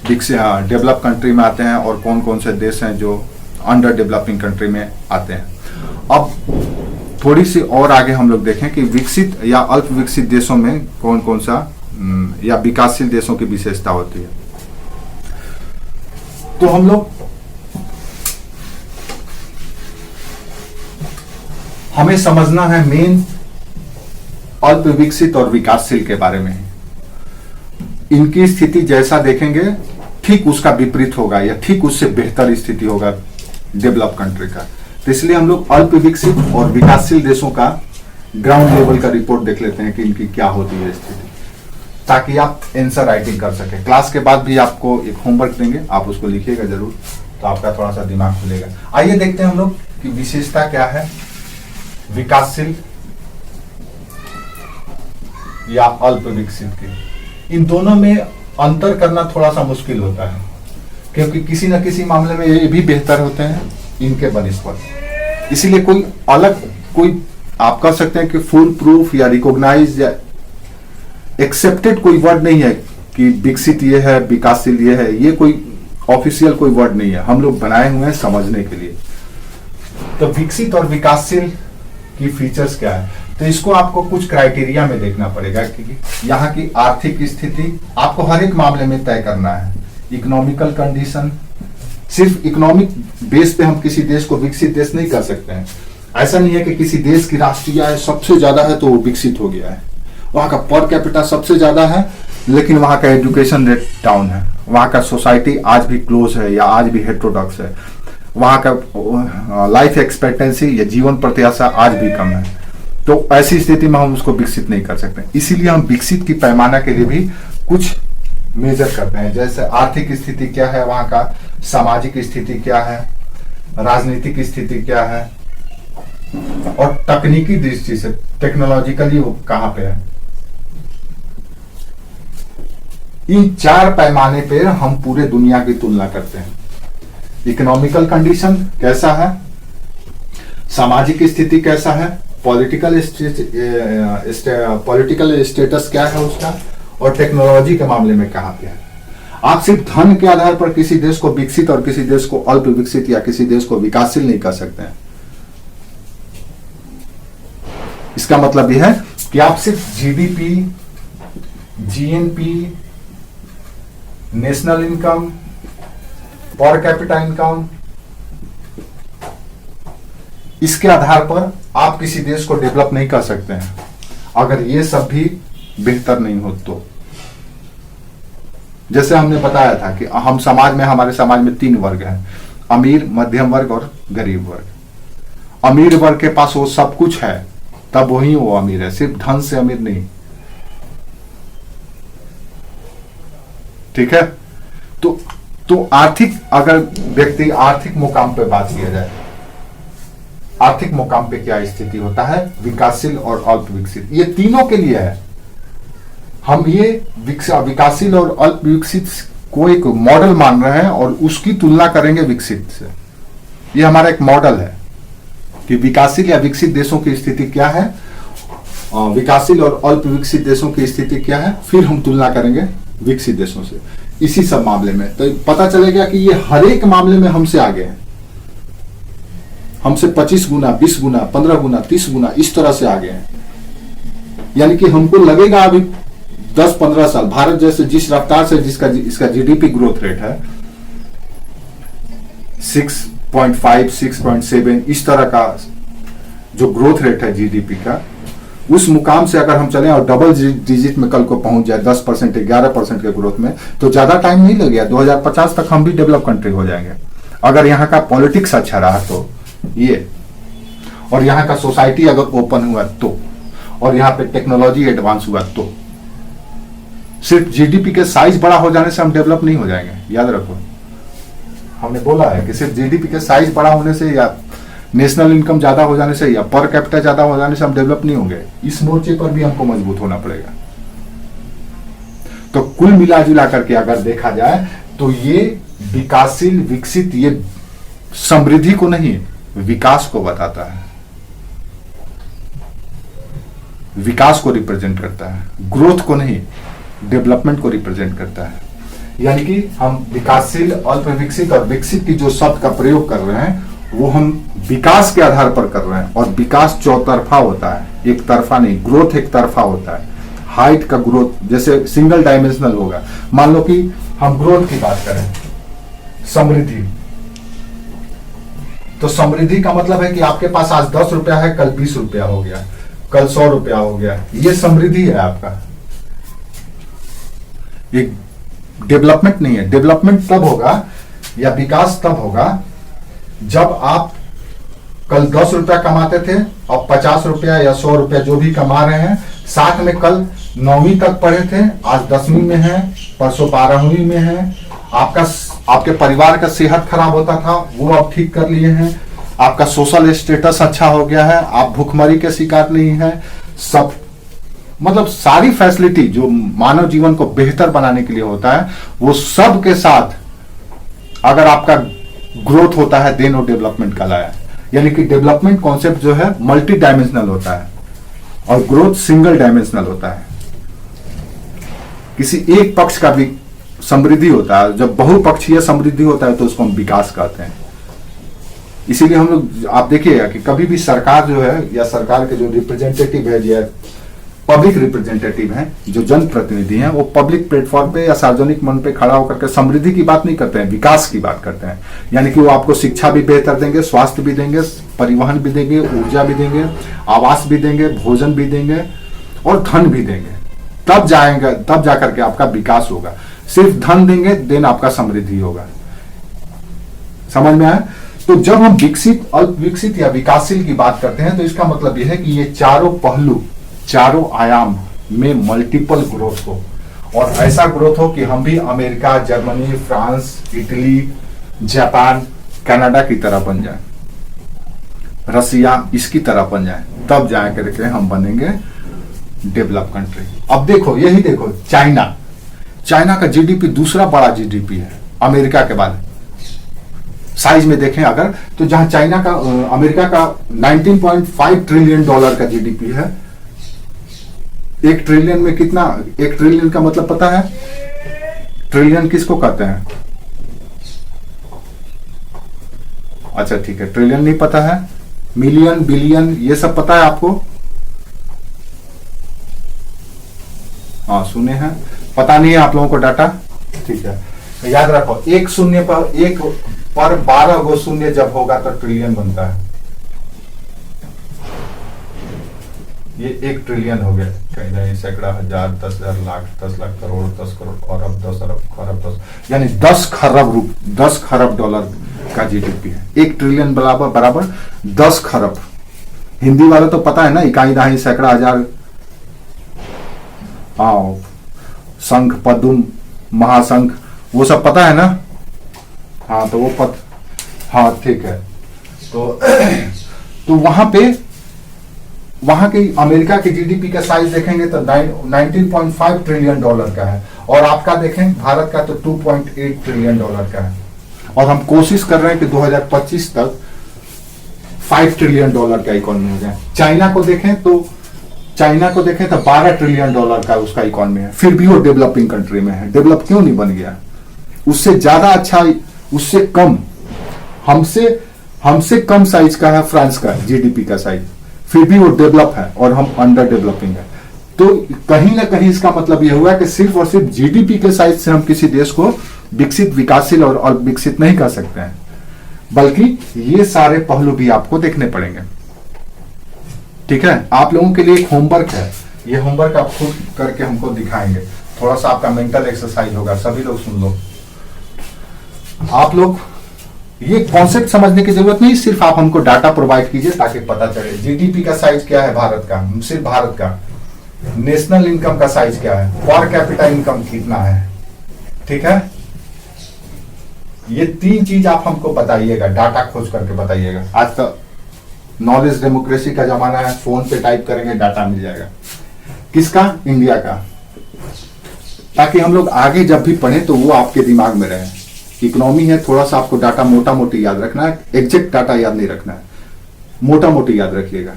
डेवलप कंट्री में आते हैं और कौन कौन से देश हैं जो अंडर डेवलपिंग कंट्री में आते हैं। अब थोड़ी सी और आगे हम लोग देखें कि विकसित या अल्प विकसित देशों में कौन कौन सा या विकासशील देशों की विशेषता होती है। तो हम लोग हमें समझना है मेन अल्प विकसित और विकासशील के बारे में। इनकी स्थिति जैसा देखेंगे ठीक उसका विपरीत होगा या ठीक उससे बेहतर स्थिति होगा डेवलप कंट्री का। तो इसलिए हम लोग अल्प विकसित और विकासशील देशों का ग्राउंड लेवल का रिपोर्ट देख लेते हैं कि इनकी क्या होती है स्थिति, ताकि आप आंसर राइटिंग कर सके। क्लास के बाद भी आपको एक होमवर्क देंगे, आप उसको लिखिएगा जरूर, तो आपका थोड़ा सा दिमाग खुलेगा। आइए देखते हैं हम लोग कि विशेषता क्या है विकासशील या अल्प विकसित की। इन दोनों में अंतर करना थोड़ा सा मुश्किल होता है, क्योंकि किसी न किसी मामले में ये भी बेहतर होते हैं इनके बनिस्पत। इसीलिए कोई अलग कोई आप कह सकते हैं कि फुल प्रूफ या रिकॉग्नाइज या एक्सेप्टेड कोई वर्ड नहीं है कि विकसित ये है विकासशील ये है, ये कोई ऑफिशियल कोई वर्ड नहीं है, हम लोग बनाए हुए हैं समझने के लिए। तो विकसित और विकासशील की फीचर्स क्या है, तो इसको आपको कुछ क्राइटेरिया में देखना पड़ेगा कि यहाँ की आर्थिक स्थिति आपको हर एक मामले में तय करना है। इकोनॉमिकल कंडीशन, सिर्फ इकोनॉमिक बेस पे हम किसी देश को विकसित देश नहीं कर सकते हैं। ऐसा नहीं है कि किसी देश की राष्ट्रीय आय सबसे ज्यादा है तो वो विकसित हो गया है, वहां का पर कैपिटा सबसे ज्यादा है लेकिन वहां का एजुकेशन रेट डाउन है, वहां का सोसाइटी आज भी क्लोज है या आज भी हेट्रोडॉक्स है, वहां का लाइफ एक्सपेक्टेंसी या जीवन प्रत्याशा आज भी कम है, तो ऐसी स्थिति में हम उसको विकसित नहीं कर सकते। इसीलिए हम विकसित की पैमाना के लिए भी कुछ मेजर करते हैं, जैसे आर्थिक स्थिति क्या है, वहां का सामाजिक स्थिति क्या है, राजनीतिक स्थिति क्या है, और तकनीकी दृष्टि से टेक्नोलॉजिकली वो कहां पे है। इन 4 पैमाने पे हम पूरे दुनिया की तुलना करते हैं। इकोनॉमिकल कंडीशन कैसा है, सामाजिक स्थिति कैसा है, पॉलिटिकल स्टेटस क्या है उसका, और टेक्नोलॉजी के मामले में कहां पे है। आप सिर्फ धन के आधार पर किसी देश को विकसित और किसी देश को अल्प विकसित या किसी देश को विकासशील नहीं कर सकते हैं। इसका मतलब यह है कि आप सिर्फ जीडीपी, जीएनपी, नेशनल इनकम, पर कैपिटा इनकम, इसके आधार पर आप किसी देश को डेवलप नहीं कर सकते हैं अगर ये सब भी बेहतर नहीं हो तो। जैसे हमने बताया था कि हम समाज में, हमारे समाज में 3 वर्ग हैं, अमीर, मध्यम वर्ग और गरीब वर्ग। अमीर वर्ग के पास वो सब कुछ है तब वही वो अमीर है, सिर्फ धन से अमीर नहीं, ठीक है। तो आर्थिक, अगर व्यक्ति आर्थिक मुकाम पे बात किया जाए, आर्थिक मुकाम पे क्या स्थिति होता है, विकासशील और अल्प विकसित, ये तीनों के लिए है। हम ये विकासशील और अल्प विकसित को एक मॉडल मान रहे हैं और उसकी तुलना करेंगे विकसित से। ये हमारा एक मॉडल है कि विकासशील या विकसित देशों की स्थिति क्या है, विकासशील और अल्प विकसित देशों की स्थिति क्या है, फिर हम तुलना करेंगे विकसित देशों से इसी सब मामले में। तो पता चलेगा कि ये हर एक मामले में हमसे आगे हैं, हमसे 25 गुना, 20 गुना, 15 गुना, 30 गुना इस तरह से आगे हैं। यानी कि हमको लगेगा अभी 10-15 साल, भारत जैसे जिस रफ्तार से इसका जीडीपी ग्रोथ रेट है 6.5, 6.7, इस तरह का जो ग्रोथ रेट है जीडीपी का, उस मुकाम से अगर हम चलें और डबल डिजिट में कल को पहुंच जाए 10%, 11% के ग्रोथ में, तो ज्यादा टाइम नहीं लगेगा, 2050 तक हम भी डेवलप कंट्री हो जाएंगे अगर यहाँ का पॉलिटिक्स अच्छा रहा तो। ये और यहाँ का सोसाइटी अगर ओपन हुआ तो, और यहाँ पे टेक्नोलॉजी एडवांस हुआ तो। सिर्फ जीडीपी के साइज बड़ा हो जाने से हम डेवलप नहीं हो जाएंगे, याद रखो। हमने बोला है कि सिर्फ जीडीपी के साइज बड़ा होने से या नेशनल इनकम ज्यादा हो जाने से या पर कैपिटा ज्यादा हो जाने से हम डेवलप नहीं होंगे, इस मोर्चे पर भी हमको मजबूत होना पड़ेगा। तो कुल मिला जुला करके अगर देखा जाए तो ये विकासशील विकसित ये समृद्धि को नहीं, विकास को बताता है, विकास को रिप्रेजेंट करता है, ग्रोथ को नहीं, डेवलपमेंट को रिप्रेजेंट करता है। यानी कि हम विकासशील, अल्प विकसित और विकसित की जो शब्द का प्रयोग कर रहे हैं वो हम विकास के आधार पर कर रहे हैं, और विकास चौतरफा होता है, एक तरफा नहीं। ग्रोथ एक तरफा होता है, हाइट का ग्रोथ जैसे सिंगल डायमेंशनल होगा। मान लो कि हम ग्रोथ की बात करें, समृद्धि, तो समृद्धि का मतलब है कि आपके पास आज 10 रुपया है, कल 20 रुपया हो गया, कल 100 रुपया हो गया, ये समृद्धि है आपका। एक डेवलपमेंट नहीं है। डेवलपमेंट तब होगा या विकास तब होगा जब आप कल 10 रुपया कमाते थे, अब 50 रुपया या 100 रुपया जो भी कमा रहे हैं। साथ में कल 9वीं तक पढ़े थे, आज 10वीं में है, परसों 12वीं में है। आपके परिवार का सेहत खराब होता था, वो अब ठीक कर लिए हैं। आपका सोशल स्टेटस अच्छा हो गया है, आप भूखमरी के शिकार नहीं है। सब मतलब सारी फैसिलिटी जो मानव जीवन को बेहतर बनाने के लिए होता है, वो सब के साथ अगर आपका ग्रोथ होता है, देन वो डेवलपमेंट कहलाया है। यानी कि डेवलपमेंट कॉन्सेप्ट जो है मल्टी डायमेंशनल होता है और ग्रोथ सिंगल डायमेंशनल होता है। किसी एक पक्ष का भी समृद्धि होता है, जब बहुपक्षीय समृद्धि होता है तो उसको हम विकास कहते हैं। इसीलिए हम लोग, आप देखिएगा कि कभी भी सरकार जो है या सरकार के जो रिप्रेजेंटेटिव है या पब्लिक रिप्रेजेंटेटिव हैं, जो जनप्रतिनिधि हैं, वो पब्लिक प्लेटफॉर्म पे या सार्वजनिक मन पे खड़ा होकर के समृद्धि की बात नहीं करते हैं, विकास की बात करते हैं। यानी कि वो आपको शिक्षा भी बेहतर देंगे, स्वास्थ्य भी देंगे, परिवहन भी देंगे, ऊर्जा भी देंगे, आवास भी देंगे, भोजन भी देंगे और धन भी देंगे। तब जाकर के आपका विकास होगा। सिर्फ धन देंगे देन आपका समृद्धि होगा। समझ में आया? तो जब हम विकसित, अल्प विकसित या विकासशील की बात करते हैं तो इसका मतलब यह है कि ये चारों पहलू, चारों आयाम में मल्टीपल ग्रोथ हो और ऐसा ग्रोथ हो कि हम भी America, Germany, France, Italy, Japan, Canada की तरह बन जाए, रसिया इसकी तरह बन जाए, तब जाए करके हम बनेंगे डेवलप कंट्री। अब देखो, यही देखो, चाइना का जीडीपी दूसरा बड़ा जीडीपी है अमेरिका के बाद। साइज में देखें अगर, तो जहां चाइना का, अमेरिका का 19.5 ट्रिलियन डॉलर का जीडीपी है। 1 ट्रिलियन में कितना, 1 ट्रिलियन का मतलब पता है? ट्रिलियन किसको कहते हैं? अच्छा ठीक है, ट्रिलियन नहीं पता है। मिलियन, बिलियन, ये सब पता है आपको? हाँ सुने हैं, पता नहीं है आप लोगों को डाटा? ठीक है, तो याद रखो, एक शून्य पर, एक पर 12 गो शून्य जब होगा तो ट्रिलियन बनता है। ये 1 ट्रिलियन हो गया, कहीं नहीं, सैकड़ा, हजार, 10,000, लाख, 10 लाख, करोड़, 10 करोड़, अरब, 10 अरब, खरब, 10, यानी 10 खरब डॉलर का जीडीपी है। 1 ट्रिलियन बराबर 10 खरब। हिंदी वाला तो पता है ना, इकाई, दहाई, सैकड़ा, हजार, हाँ, संख, पद्म, महासंख, वो सब पता है ना? हाँ तो वो हाँ ठीक है। तो वहां के अमेरिका के जीडीपी का साइज देखेंगे तो 19.5 ट्रिलियन डॉलर का है और आपका देखें भारत का तो 2.8 ट्रिलियन डॉलर का है। और हम कोशिश कर रहे हैं कि 2025 तक 5 ट्रिलियन डॉलर का इकोनॉमी हो जाए। चाइना को देखें तो 12 ट्रिलियन डॉलर का उसका इकोनॉमी है, फिर भी वो डेवलपिंग कंट्री में है। डेवलप क्यों नहीं बन गया? उससे ज्यादा अच्छा, उससे कम, हमसे कम साइज का है फ्रांस का जीडीपी का साइज, फिर भी वो डेवलप है और हम अंडर डेवलपिंग है। तो कहीं ना कहीं इसका मतलब यह हुआ कि सिर्फ और सिर्फ जीडीपी के साइज से हम किसी देश को विकसित, विकासशील और विकसित नहीं कर सकते हैं, बल्कि ये सारे पहलू भी आपको देखने पड़ेंगे। ठीक है, आप लोगों के लिए एक होमवर्क है, ये होमवर्क आप खुद करके हमको दिखाएंगे, थोड़ा सा आपका मेंटल एक्सरसाइज होगा। सभी लोग सुन लो, आप लोग ये कॉन्सेप्ट समझने की जरूरत नहीं, सिर्फ आप हमको डाटा प्रोवाइड कीजिए ताकि पता चले जीडीपी का साइज क्या है भारत का, सिर्फ भारत का। नेशनल इनकम का साइज क्या है, पर कैपिटा इनकम कितना है। ठीक है, ये 3 चीज आप हमको बताइएगा, डाटा खोज करके बताइएगा। आज तो नॉलेज डेमोक्रेसी का जमाना है, फोन पे टाइप करेंगे डाटा मिल जाएगा। किसका? इंडिया का, ताकि हम लोग आगे जब भी पढ़ें तो वो आपके दिमाग में रहे। इकोनॉमी है, थोड़ा सा आपको डाटा मोटा मोटी याद रखना है, एग्जैक्ट डाटा याद नहीं रखना है, मोटा मोटी याद रखिएगा।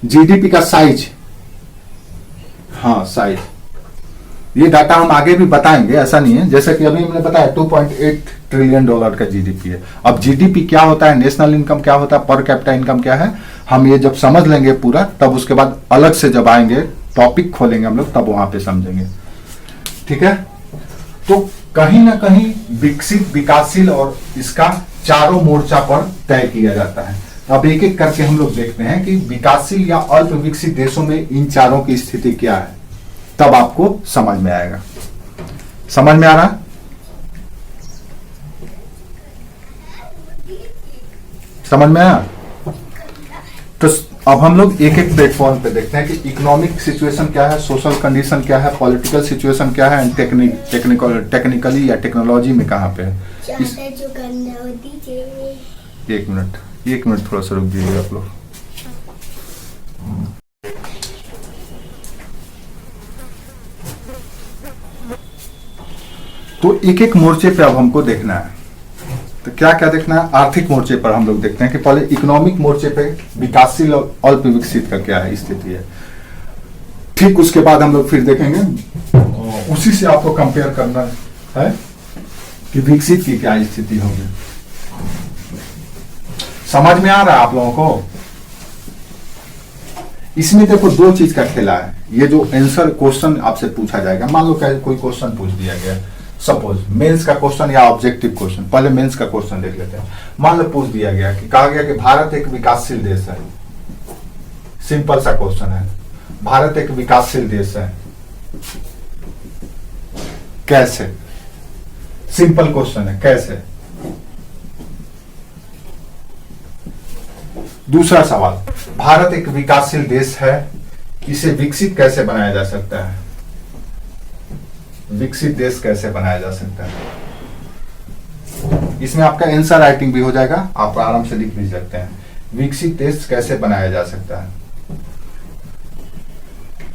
जीडीपी का साइज, हाँ साइज, ये डाटा हम आगे भी बताएंगे, ऐसा नहीं है। जैसे कि अभी हमने बताया 2.8 ट्रिलियन डॉलर का जीडीपी है। अब जीडीपी क्या होता है, नेशनल इनकम क्या होता है, पर कैपिटा इनकम क्या है, हम ये जब समझ लेंगे पूरा, तब उसके बाद अलग से जब आएंगे टॉपिक खोलेंगे हम लोग, तब वहां पे समझेंगे। ठीक है, तो कहीं ना कहीं विकसित, विकासशील और इसका चारों मोर्चा पर तय किया जाता है। अब एक एक करके हम लोग देखते हैं कि विकासशील या अल्प विकसित देशों में इन चारों की स्थिति क्या है, तब आपको समझ में आएगा। समझ में आ रहा? समझ में आया? तो अब हम लोग एक एक प्लेटफॉर्म पे देखते हैं कि इकोनॉमिक सिचुएशन क्या है, सोशल कंडीशन क्या है, पॉलिटिकल सिचुएशन क्या है, एंड टेक्निकली या टेक्नोलॉजी में कहाँ पे है। एक मिनट थोड़ा सा रुक दीजिए आप लोग। तो एक एक मोर्चे पे अब हमको देखना है। तो क्या क्या देखना है? आर्थिक मोर्चे पर हम लोग देखते हैं कि पहले इकोनॉमिक मोर्चे पे विकासशील और अल्प विकसित का क्या है स्थिति है। ठीक उसके बाद हम लोग फिर देखेंगे, उसी से आपको कंपेयर करना है कि विकसित की क्या स्थिति होगी। समझ में आ रहा है आप लोगों को? इसमें देखो दो चीज का खेला है। ये जो आंसर क्वेश्चन आपसे पूछा जाएगा, मान लो कोई क्वेश्चन पूछ दिया गया, सपोज मेंस का क्वेश्चन या ऑब्जेक्टिव क्वेश्चन। पहले मेंस का क्वेश्चन देख लेते हैं। मान लो पूछ दिया गया कि कहा गया कि भारत एक विकासशील देश है। सिंपल सा क्वेश्चन है, भारत एक विकासशील देश है, कैसे? सिंपल क्वेश्चन है, कैसे? दूसरा सवाल, भारत एक विकासशील देश है, इसे विकसित कैसे बनाया जा सकता है? विकसित देश कैसे बनाया जा सकता है? इसमें आपका आंसर राइटिंग भी हो जाएगा, आप आराम से लिख भी सकते हैं। विकसित देश कैसे बनाया जा सकता है।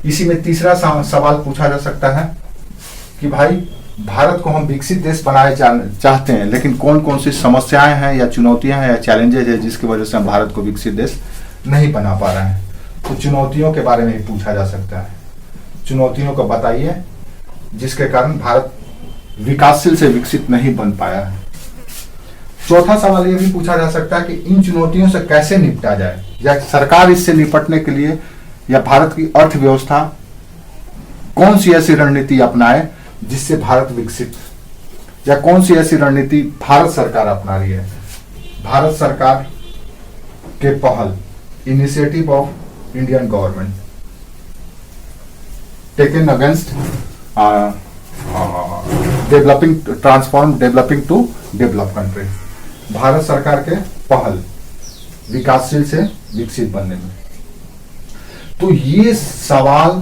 इसी में तीसरा सवाल पूछा जा सकता है कि भाई भारत को हम विकसित देश बनाए चाहते हैं, लेकिन कौन कौन सी समस्याएं हैं या चुनौतियां हैं या चैलेंजेस है जिसकी वजह से हम भारत को विकसित देश नहीं बना पा रहे हैं। तो चुनौतियों के बारे में ही पूछा जा सकता है। चुनौतियों को बताइए जिसके कारण भारत विकासशील से विकसित नहीं बन पाया है। चौथा सवाल यह भी पूछा जा सकता है कि इन चुनौतियों से कैसे निपटा जाए, या सरकार इससे निपटने के लिए या भारत की अर्थव्यवस्था कौन सी ऐसी रणनीति अपनाए जिससे भारत विकसित, या कौन सी ऐसी रणनीति भारत सरकार अपना रही है। भारत सरकार के पहल, initiative of Indian government taken against developing to develop country. Bharat सरकार के पहल विकासशील से विकसित बनने में। तो ये सवाल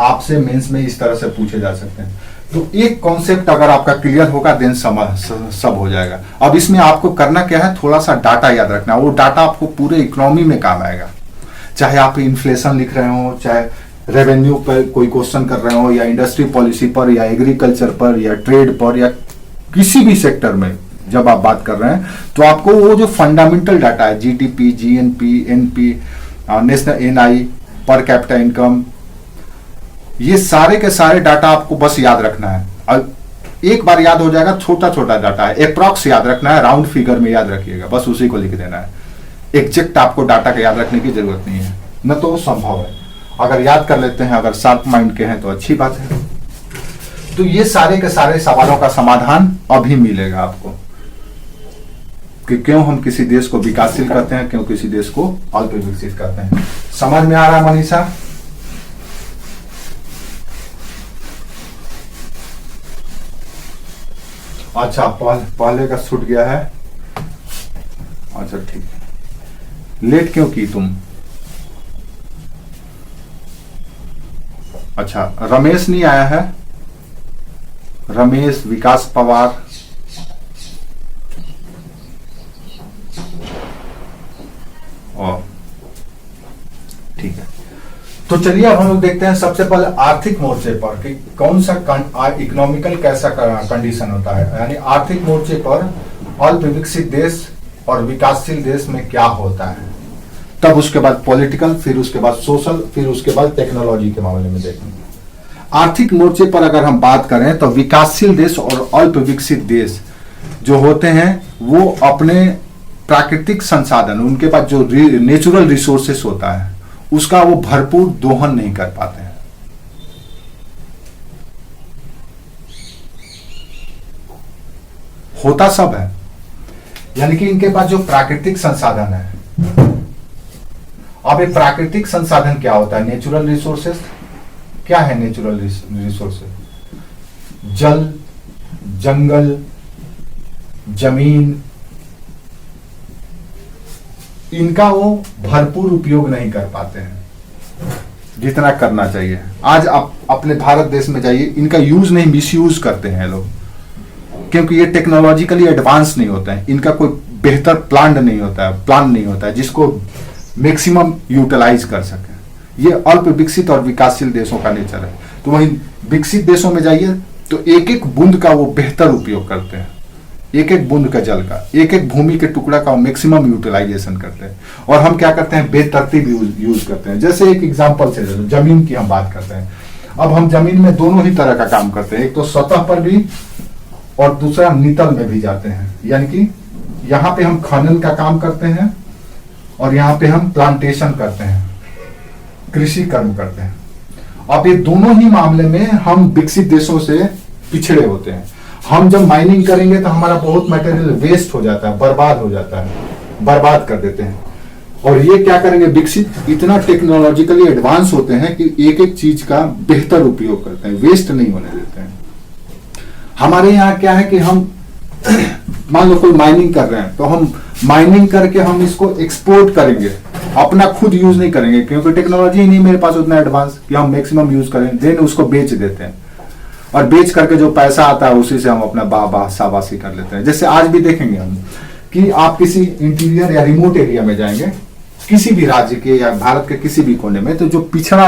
आपसे मेंस में इस तरह से पूछे जा सकते हैं। तो एक कॉन्सेप्ट अगर आपका क्लियर होगा देन सब हो जाएगा। अब इसमें आपको करना क्या है, थोड़ा सा डाटा याद रखना। वो डाटा आपको पूरे इकोनॉमी में काम आएगा। चाहे आप इन्फ्लेशन लिख रहे हो, चाहे रेवेन्यू पर कोई क्वेश्चन कर रहे हो, या इंडस्ट्री पॉलिसी पर, या एग्रीकल्चर पर, या ट्रेड पर, या किसी भी सेक्टर में जब आप बात कर रहे हैं, तो आपको वो जो फंडामेंटल डाटा है, GDP, GNP, NP, national NI, per capita income, ये सारे के सारे डाटा आपको बस याद रखना है। और एक बार याद हो जाएगा, छोटा छोटा डाटा है, अप्रॉक्स याद रखना है, राउंड फिगर में याद रखिएगा, बस उसी को लिख देना है। एग्जैक्ट आपको डाटा का याद रखने की जरूरत नहीं है, न तो वो संभव है। अगर याद कर लेते हैं, अगर शार्प माइंड के हैं तो अच्छी बात है। तो ये सारे के सारे सवालों का समाधान अभी मिलेगा आपको कि क्यों हम किसी देश को विकासशील कहते हैं, क्यों किसी देश को अल्प विकसित कहते हैं। समझ में आ रहा है मनीषा? अच्छा, पहले का छूट गया है। अच्छा ठीक है। लेट क्यों की तुम? अच्छा, रमेश नहीं आया है? रमेश, विकास पवार, ठीक है। तो चलिए अब हम लोग देखते हैं सबसे पहले आर्थिक मोर्चे पर कि कौन सा इकोनॉमिकल कैसा कंडीशन होता है, यानी आर्थिक मोर्चे पर अल्प विकसित देश और विकासशील देश में क्या होता है। तब उसके बाद पॉलिटिकल, फिर उसके बाद सोशल, फिर उसके बाद टेक्नोलॉजी के मामले में देखेंगे। आर्थिक मोर्चे पर अगर हम बात करें तो विकासशील देश और अल्प विकसित देश जो होते हैं वो अपने प्राकृतिक संसाधन, उनके पास जो नेचुरल रिसोर्सेस होता है उसका वो भरपूर दोहन नहीं कर पाते हैं। होता सब है, यानी कि इनके पास जो प्राकृतिक संसाधन है। अब ये प्राकृतिक संसाधन क्या होता है? Natural resources. क्या है नेचुरल रिसोर्सेस? जल, जंगल, जमीन, इनका वो भरपूर उपयोग नहीं कर पाते हैं जितना करना चाहिए। आज आप अपने भारत देश में जाइए, इनका यूज नहीं, मिसयूज करते हैं लोग, क्योंकि ये टेक्नोलॉजिकली एडवांस नहीं होता है, इनका कोई बेहतर प्लान नहीं होता है जिसको मैक्सिमम यूटिलाइज कर सके। ये अल्प विकसित और विकासशील देशों का नेचर है। तो वहीं विकसित देशों में जाइए तो एक एक बूंद का वो बेहतर उपयोग करते हैं, एक एक बूंद का जल का, एक एक भूमि के टुकड़ा का मैक्सिमम यूटिलाइजेशन करते हैं। और हम क्या करते हैं, बेतरतीब यूज करते हैं। जैसे एक एग्जांपल से जमीन की हम बात करते हैं। अब हम जमीन में दोनों ही तरह का काम करते हैं, एक तो सतह पर भी और दूसरा नितल में भी जाते हैं। यानी कि यहाँ पे हम खनन का काम करते हैं और यहाँ पे हम प्लांटेशन करते हैं, कृषि कर्म करते हैं। अब ये दोनों ही मामले में हम विकसित देशों से पिछड़े होते हैं। हम जब माइनिंग करेंगे तो हमारा बहुत मटेरियल वेस्ट हो जाता है, बर्बाद हो जाता है, बर्बाद कर देते हैं। और ये क्या करेंगे, विकसित इतना टेक्नोलॉजिकली एडवांस होते हैं कि एक एक चीज का बेहतर उपयोग करते हैं, वेस्ट नहीं होने देते हैं। हमारे यहाँ क्या है कि हम मान लो कोई माइनिंग कर रहे हैं तो हम माइनिंग करके हम इसको एक्सपोर्ट करेंगे, अपना खुद यूज नहीं करेंगे, क्योंकि टेक्नोलॉजी ही नहीं मेरे पास उतना एडवांस कि हम मैक्सिमम यूज करें। देन उसको बेच देते हैं और बेच करके जो पैसा आता है उसी से हम अपना शाबाशी कर लेते हैं। जैसे आज भी देखेंगे हम कि आप किसी इंटीरियर या रिमोट एरिया में जाएंगे, किसी भी राज्य के या भारत के किसी भी कोने में, तो जो पिछड़ा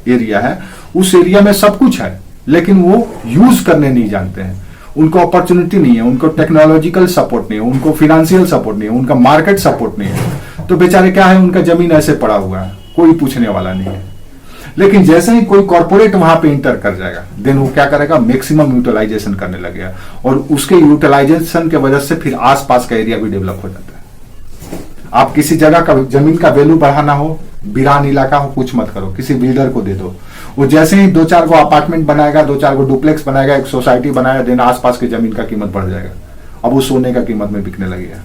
एरिया है उस एरिया में सब कुछ है लेकिन वो यूज करने नहीं जानते हैं, उनको अपॉर्चुनिटी नहीं है, उनको टेक्नोलॉजिकल सपोर्ट नहीं है, उनको फिनेंशियल सपोर्ट नहीं है, उनका मार्केट सपोर्ट नहीं है। तो बेचारे क्या है, उनका जमीन ऐसे पड़ा हुआ है, कोई पूछने वाला नहीं है। लेकिन जैसे ही कोई कॉर्पोरेट वहां पे इंटर कर जाएगा, देन वो क्या करेगा, मैक्सिमम यूटिलाइजेशन करने लगेगा और उसके यूटिलाइजेशन के वजह से फिर आसपास का एरिया भी डेवलप हो जाता है। आप किसी जगह का जमीन का वैल्यू बढ़ाना हो, वीरान इलाका हो, कुछ मत करो, किसी बिल्डर को दे दो। वो जैसे ही 2-4 को अपार्टमेंट बनाएगा, 2-4 को डुप्लेक्स बनाएगा, एक सोसाइटी बनाएगा, देन आसपास की जमीन का कीमत बढ़ जाएगा, अब वो सोने का कीमत में बिकने लगेगा।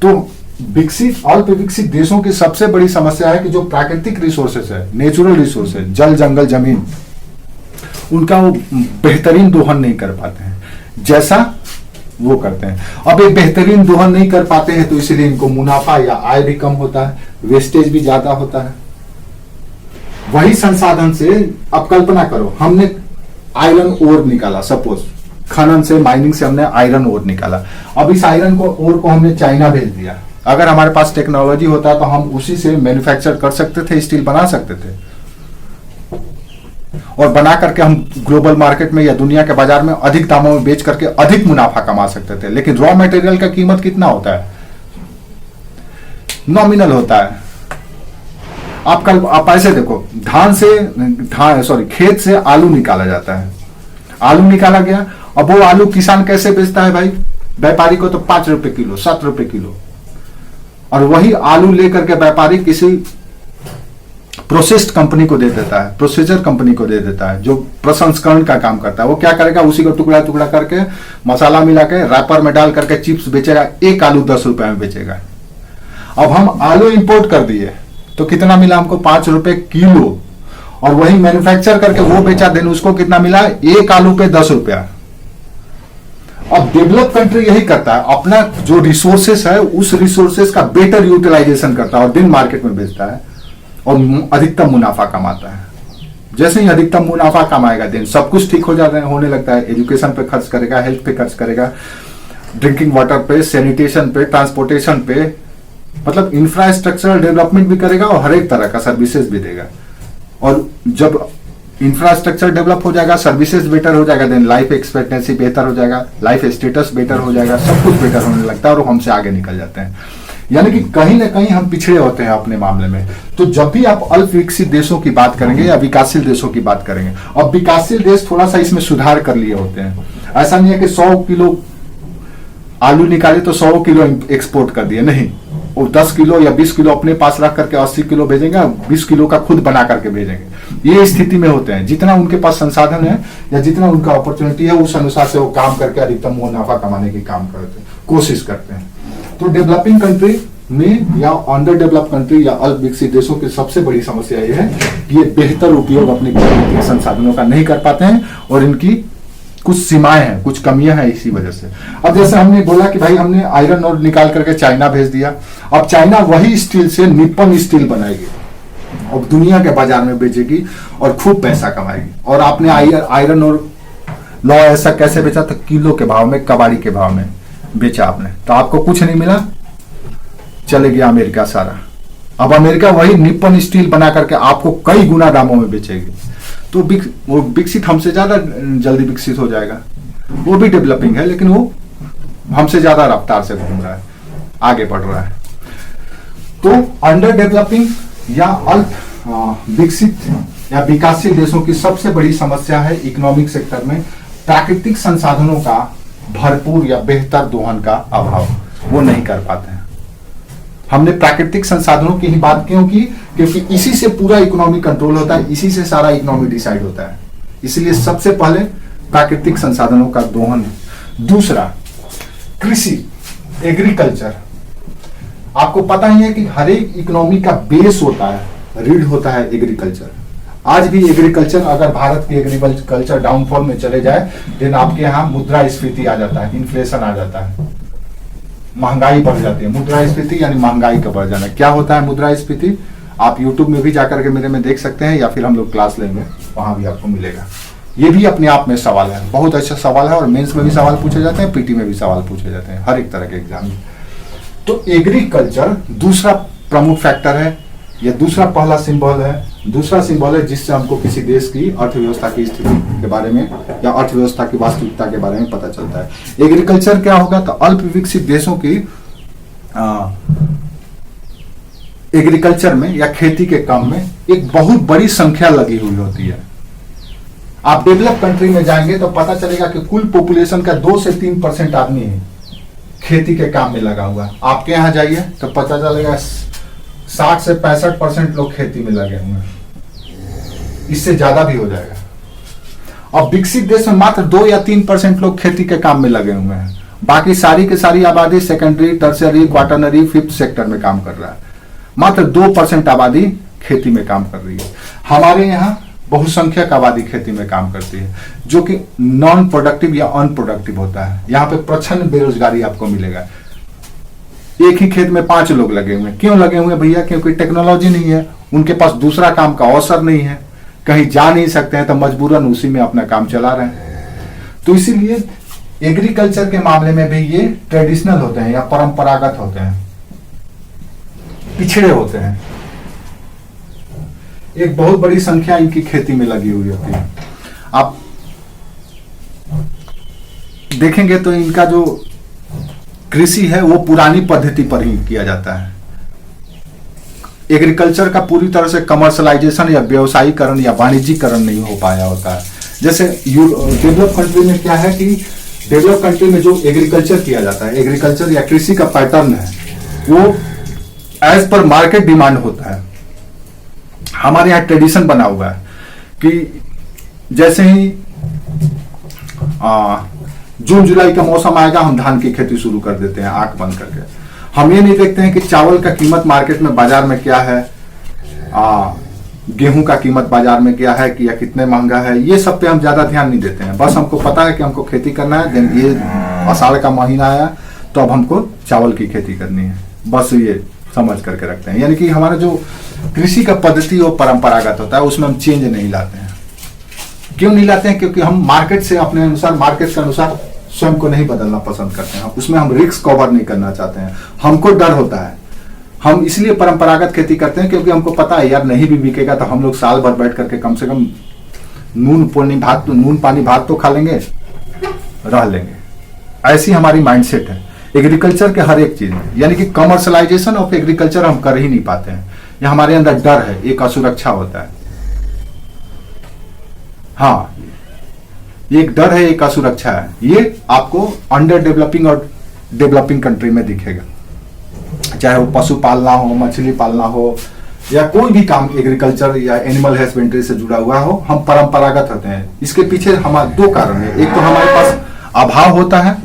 तो विकसित अल्प विकसित देशों की सबसे बड़ी समस्या है कि जो प्राकृतिक रिसोर्सेस है, नेचुरल रिसोर्सेस, जल जंगल जमीन, उनका वो बेहतरीन दोहन नहीं कर पाते हैं जैसा वो करते हैं। अब ये बेहतरीन दोहन नहीं कर पाते हैं तो इसलिए इनको मुनाफा या आय भी कम होता है, वेस्टेज भी ज्यादा होता है। वही संसाधन से अब कल्पना करो, हमने आयरन ओर निकाला, सपोज खनन से, माइनिंग से हमने आयरन ओर निकाला। अब इस आयरन ओर को हमने चाइना भेज दिया। अगर हमारे पास टेक्नोलॉजी होता तो हम उसी से मैन्युफैक्चर कर सकते थे, स्टील बना सकते थे और बना करके हम ग्लोबल मार्केट में या दुनिया के बाजार में अधिक दामों में बेच करके अधिक मुनाफा कमा सकते थे। लेकिन रॉ मटेरियल का कीमत कितना होता है, नॉमिनल होता है। आप ऐसे देखो, खेत से आलू निकाला जाता है, आलू निकाला गया, अब वो आलू किसान कैसे बेचता है भाई, व्यापारी को तो 5 रुपए किलो, 7 रुपए किलो। और वही आलू लेकर के व्यापारी किसी प्रोसेस्ड कंपनी को दे देता है, प्रोसेसर कंपनी को दे देता है, जो प्रसंस्करण का काम करता है। वो क्या करेगा, उसी को टुकड़ा टुकड़ा करके मसाला मिला के रैपर में डाल करके चिप्स बेचेगा, एक आलू 10 रुपए में बेचेगा। अब हम आलू इंपोर्ट कर दिए तो कितना मिला हमको, 5 रुपए किलो, और वही मैन्युफैक्चर करके वो बेचा, देन उसको कितना मिला, एक आलू पे 10 रुपया। अब डेवलप कंट्री यही करता है, अपना जो रिसोर्सेस है उस रिसोर्सेस का बेटर यूटिलाइजेशन करता है और दिन मार्केट में बेचता है और अधिकतम मुनाफा कमाता है। जैसे ही अधिकतम मुनाफा कमाएगा, दिन सब कुछ ठीक हो जाता है, होने लगता है। एजुकेशन पे खर्च करेगा, हेल्थ पे खर्च करेगा, ड्रिंकिंग वाटर पे, सैनिटेशन पे, ट्रांसपोर्टेशन पे, मतलब इंफ्रास्ट्रक्चरल डेवलपमेंट भी करेगा और हर एक तरह का सर्विसेज भी देगा। और जब इंफ्रास्ट्रक्चर डेवलप हो जाएगा, सर्विसेज बेटर हो जाएगा, देन लाइफ एक्सपेक्टेंसी बेहतर हो जाएगा, लाइफ स्टेटस बेटर हो जाएगा, सब कुछ बेटर होने लगता है और हमसे आगे निकल जाते हैं। यानी कि कहीं ना कहीं हम पिछड़े होते हैं अपने मामले में। तो जब भी आप अल्प विकसित देशों की बात करेंगे या विकासशील देशों की बात करेंगे, अब विकासशील देश थोड़ा सा इसमें सुधार कर लिए होते हैं। ऐसा नहीं है कि 100 किलो आलू निकाले तो 100 किलो एक्सपोर्ट कर दिए, नहीं, वो 10 किलो या 20 किलो अपने पास रख करके 80 किलो भेजेंगे, 20 किलो का खुद बना करके भेजेंगे। ये स्थिति में होते हैं। जितना उनके पास संसाधन है या जितना उनका अपॉर्चुनिटी है, उस अनुसार से वो काम करके अधिकतम मुनाफा कमाने की काम करते हैं, कोशिश करते हैं। तो डेवलपिंग कंट्री में या अंडर डेवलप कंट्री या अल्प विकसित देशों की सबसे बड़ी समस्या यह है कि ये बेहतर उपयोग अपने संसाधनों का नहीं कर पाते हैं और इनकी कुछ सीमाएं हैं, कुछ कमियां हैं इसी वजह से। अब जैसे हमने बोला कि भाई हमने आयरन और निकाल करके चाइना भेज दिया, अब चाइना वही स्टील से निप्पन स्टील बनाएगी और दुनिया के बाजार में बेचेगी और खूब पैसा कमाएगी। और आपने आयरन और लॉ ऐसा कैसे बेचा? तो किलो के भाव में, कबाड़ी के भाव में बेचा आपने, तो आपको कुछ नहीं मिला, चले गया अमेरिका सारा। अब अमेरिका वही निप्पन स्टील बना करके आपको कई गुना दामों में बेचेगी, तो वो विकसित हमसे ज्यादा जल्दी विकसित हो जाएगा। वो भी डेवलपिंग है लेकिन वो हमसे ज्यादा रफ्तार से घूम रहा है, आगे बढ़ रहा है। तो अंडर डेवलपिंग या अल्प विकसित या विकासशील देशों की सबसे बड़ी समस्या है इकोनॉमिक सेक्टर में प्राकृतिक संसाधनों का भरपूर या बेहतर दोहन का अभाव। वो नहीं कर पाते हैं। हमने प्राकृतिक संसाधनों की ही बात क्यों की? क्योंकि इसी से पूरा इकोनॉमी कंट्रोल होता है, इसी से सारा इकोनॉमी डिसाइड होता है। इसलिए सबसे पहले प्राकृतिक संसाधनों का दोहन। दूसरा, कृषि, एग्रीकल्चर। आपको पता ही है कि हर एक इकोनॉमी का बेस होता है, रीढ़ होता है एग्रीकल्चर। आज भी एग्रीकल्चर, अगर भारत की एग्रीकल्चर डाउनफॉल में चले जाए, देन आपके यहाँ मुद्रास्फीति आ जाता है, इन्फ्लेशन आ जाता है, महंगाई बढ़ जाती है। मुद्रास्फीति यानी महंगाई का बढ़ जाना। क्या होता है मुद्रास्फीति? आप YouTube में भी जाकर के मेरे में देख सकते हैं, या फिर हम लोग क्लास लेंगे, वहां भी आपको मिलेगा। ये भी अपने आप में सवाल है, बहुत अच्छा सवाल है, और मेंस में भी सवाल पूछे जाते हैं, पीटी में भी सवाल पूछे जाते हैं, हर एक तरह के एग्जाम में। तो एग्रीकल्चर दूसरा प्रमुख फैक्टर है, यह दूसरा पहला सिंबल है, दूसरा सिंबल है जिससे हमको किसी देश की अर्थव्यवस्था की स्थिति के बारे में या अर्थव्यवस्था की वास्तविकता के बारे में पता चलता है। एग्रीकल्चर क्या होगा? तो अल्प विकसित देशों की एग्रीकल्चर में या खेती के काम में एक बहुत बड़ी संख्या लगी हुई होती है। आप डेवलप कंट्री में जाएंगे तो पता चलेगा कि कुल पॉपुलेशन का 2 से 3% आदमी है खेती के काम में लगा हुआ। आपके यहाँ जाइए तो पता चलेगा 60 से 65% लोग खेती में लगे हुए हैं, इससे ज्यादा भी हो जाएगा। अब विकसित देश में मात्र 2 या 3% लोग खेती के काम में लगे हुए हैं, बाकी सारी की सारी आबादी secondary, tertiary, quaternary, fifth sector में काम कर रहा है। मात्र 2% आबादी खेती में काम कर रही है। हमारे यहाँ बहुसंख्यक आबादी खेती में काम करती है, जो कि नॉन प्रोडक्टिव या अनप्रोडक्टिव होता है। यहाँ पे प्रचंड बेरोजगारी आपको मिलेगा। एक ही खेत में 5 लोग लगे हुए हैं। क्यों लगे हुए हैं भैया? क्योंकि टेक्नोलॉजी नहीं है, उनके पास दूसरा काम का अवसर नहीं है, कहीं जा नहीं सकते हैं, तो मजबूरन उसी में अपना काम चला रहे हैं। तो इसीलिए एग्रीकल्चर के मामले में भी ये ट्रेडिशनल होते हैं या परंपरागत होते हैं, पिछड़े होते हैं। एक बहुत बड़ी संख्या इनकी खेती में लगी हुई होती है। आप देखेंगे तो इनका जो कृषि है वो पुरानी पद्धति पर ही किया जाता है। एग्रीकल्चर का पूरी तरह से कमर्शलाइजेशन या व्यवसायीकरण या वाणिज्यीकरण नहीं हो पाया होता है। जैसे डेवलप कंट्री में क्या है कि डेवलप कंट्री में जो एग्रीकल्चर किया जाता है, एग्रीकल्चर या कृषि का पैटर्न है, वो एज पर मार्केट डिमांड होता है। हमारे यहाँ ट्रेडिशन बना हुआ है कि जैसे ही जून जुलाई का मौसम आएगा, हम धान की खेती शुरू कर देते हैं आंख बंद करके। हम ये नहीं देखते हैं कि चावल का कीमत मार्केट में बाजार में क्या है, गेहूं का कीमत बाजार में क्या है कि या कितने महंगा है। ये सब पे हम ज्यादा ध्यान नहीं देते हैं। बस हमको पता है कि हमको खेती करना है, देन ये आषाढ़ का महीना आया तो अब हमको चावल की खेती करनी है, बस ये समझ करके रखते हैं। यानी कि हमारा जो कृषि का पद्धति वो परंपरागत होता है, उसमें हम चेंज नहीं लाते हैं। क्यों नहीं लाते हैं? क्योंकि हम मार्केट से अपने अनुसार, मार्केट के अनुसार स्वयं को नहीं बदलना पसंद करते हैं। उसमें हम रिस्क कवर नहीं करना चाहते हैं, हमको डर होता है। हम इसलिए परंपरागत खेती करते हैं क्योंकि हमको पता है यार नहीं भी बिकेगा तो हम लोग साल भर बैठ करके कम से कम नून पानी भात तो खा लेंगे, रह लेंगे। ऐसी हमारी माइंडसेट है एग्रीकल्चर के हर एक चीज में। यानी कि कमर्शलाइजेशन ऑफ एग्रीकल्चर हम कर ही नहीं पाते हैं। ये हमारे अंदर डर है, एक असुरक्षा होता है। हाँ, एक डर है, एक असुरक्षा है। ये आपको अंडर डेवलपिंग और डेवलपिंग कंट्री में दिखेगा, चाहे वो पशु पालना हो, मछली पालना हो, या कोई भी काम एग्रीकल्चर या एनिमल हस्बेंड्री से जुड़ा हुआ हो, हम परंपरागत होते हैं। इसके पीछे हमारे 2 कारण है। एक तो हमारे पास अभाव होता है,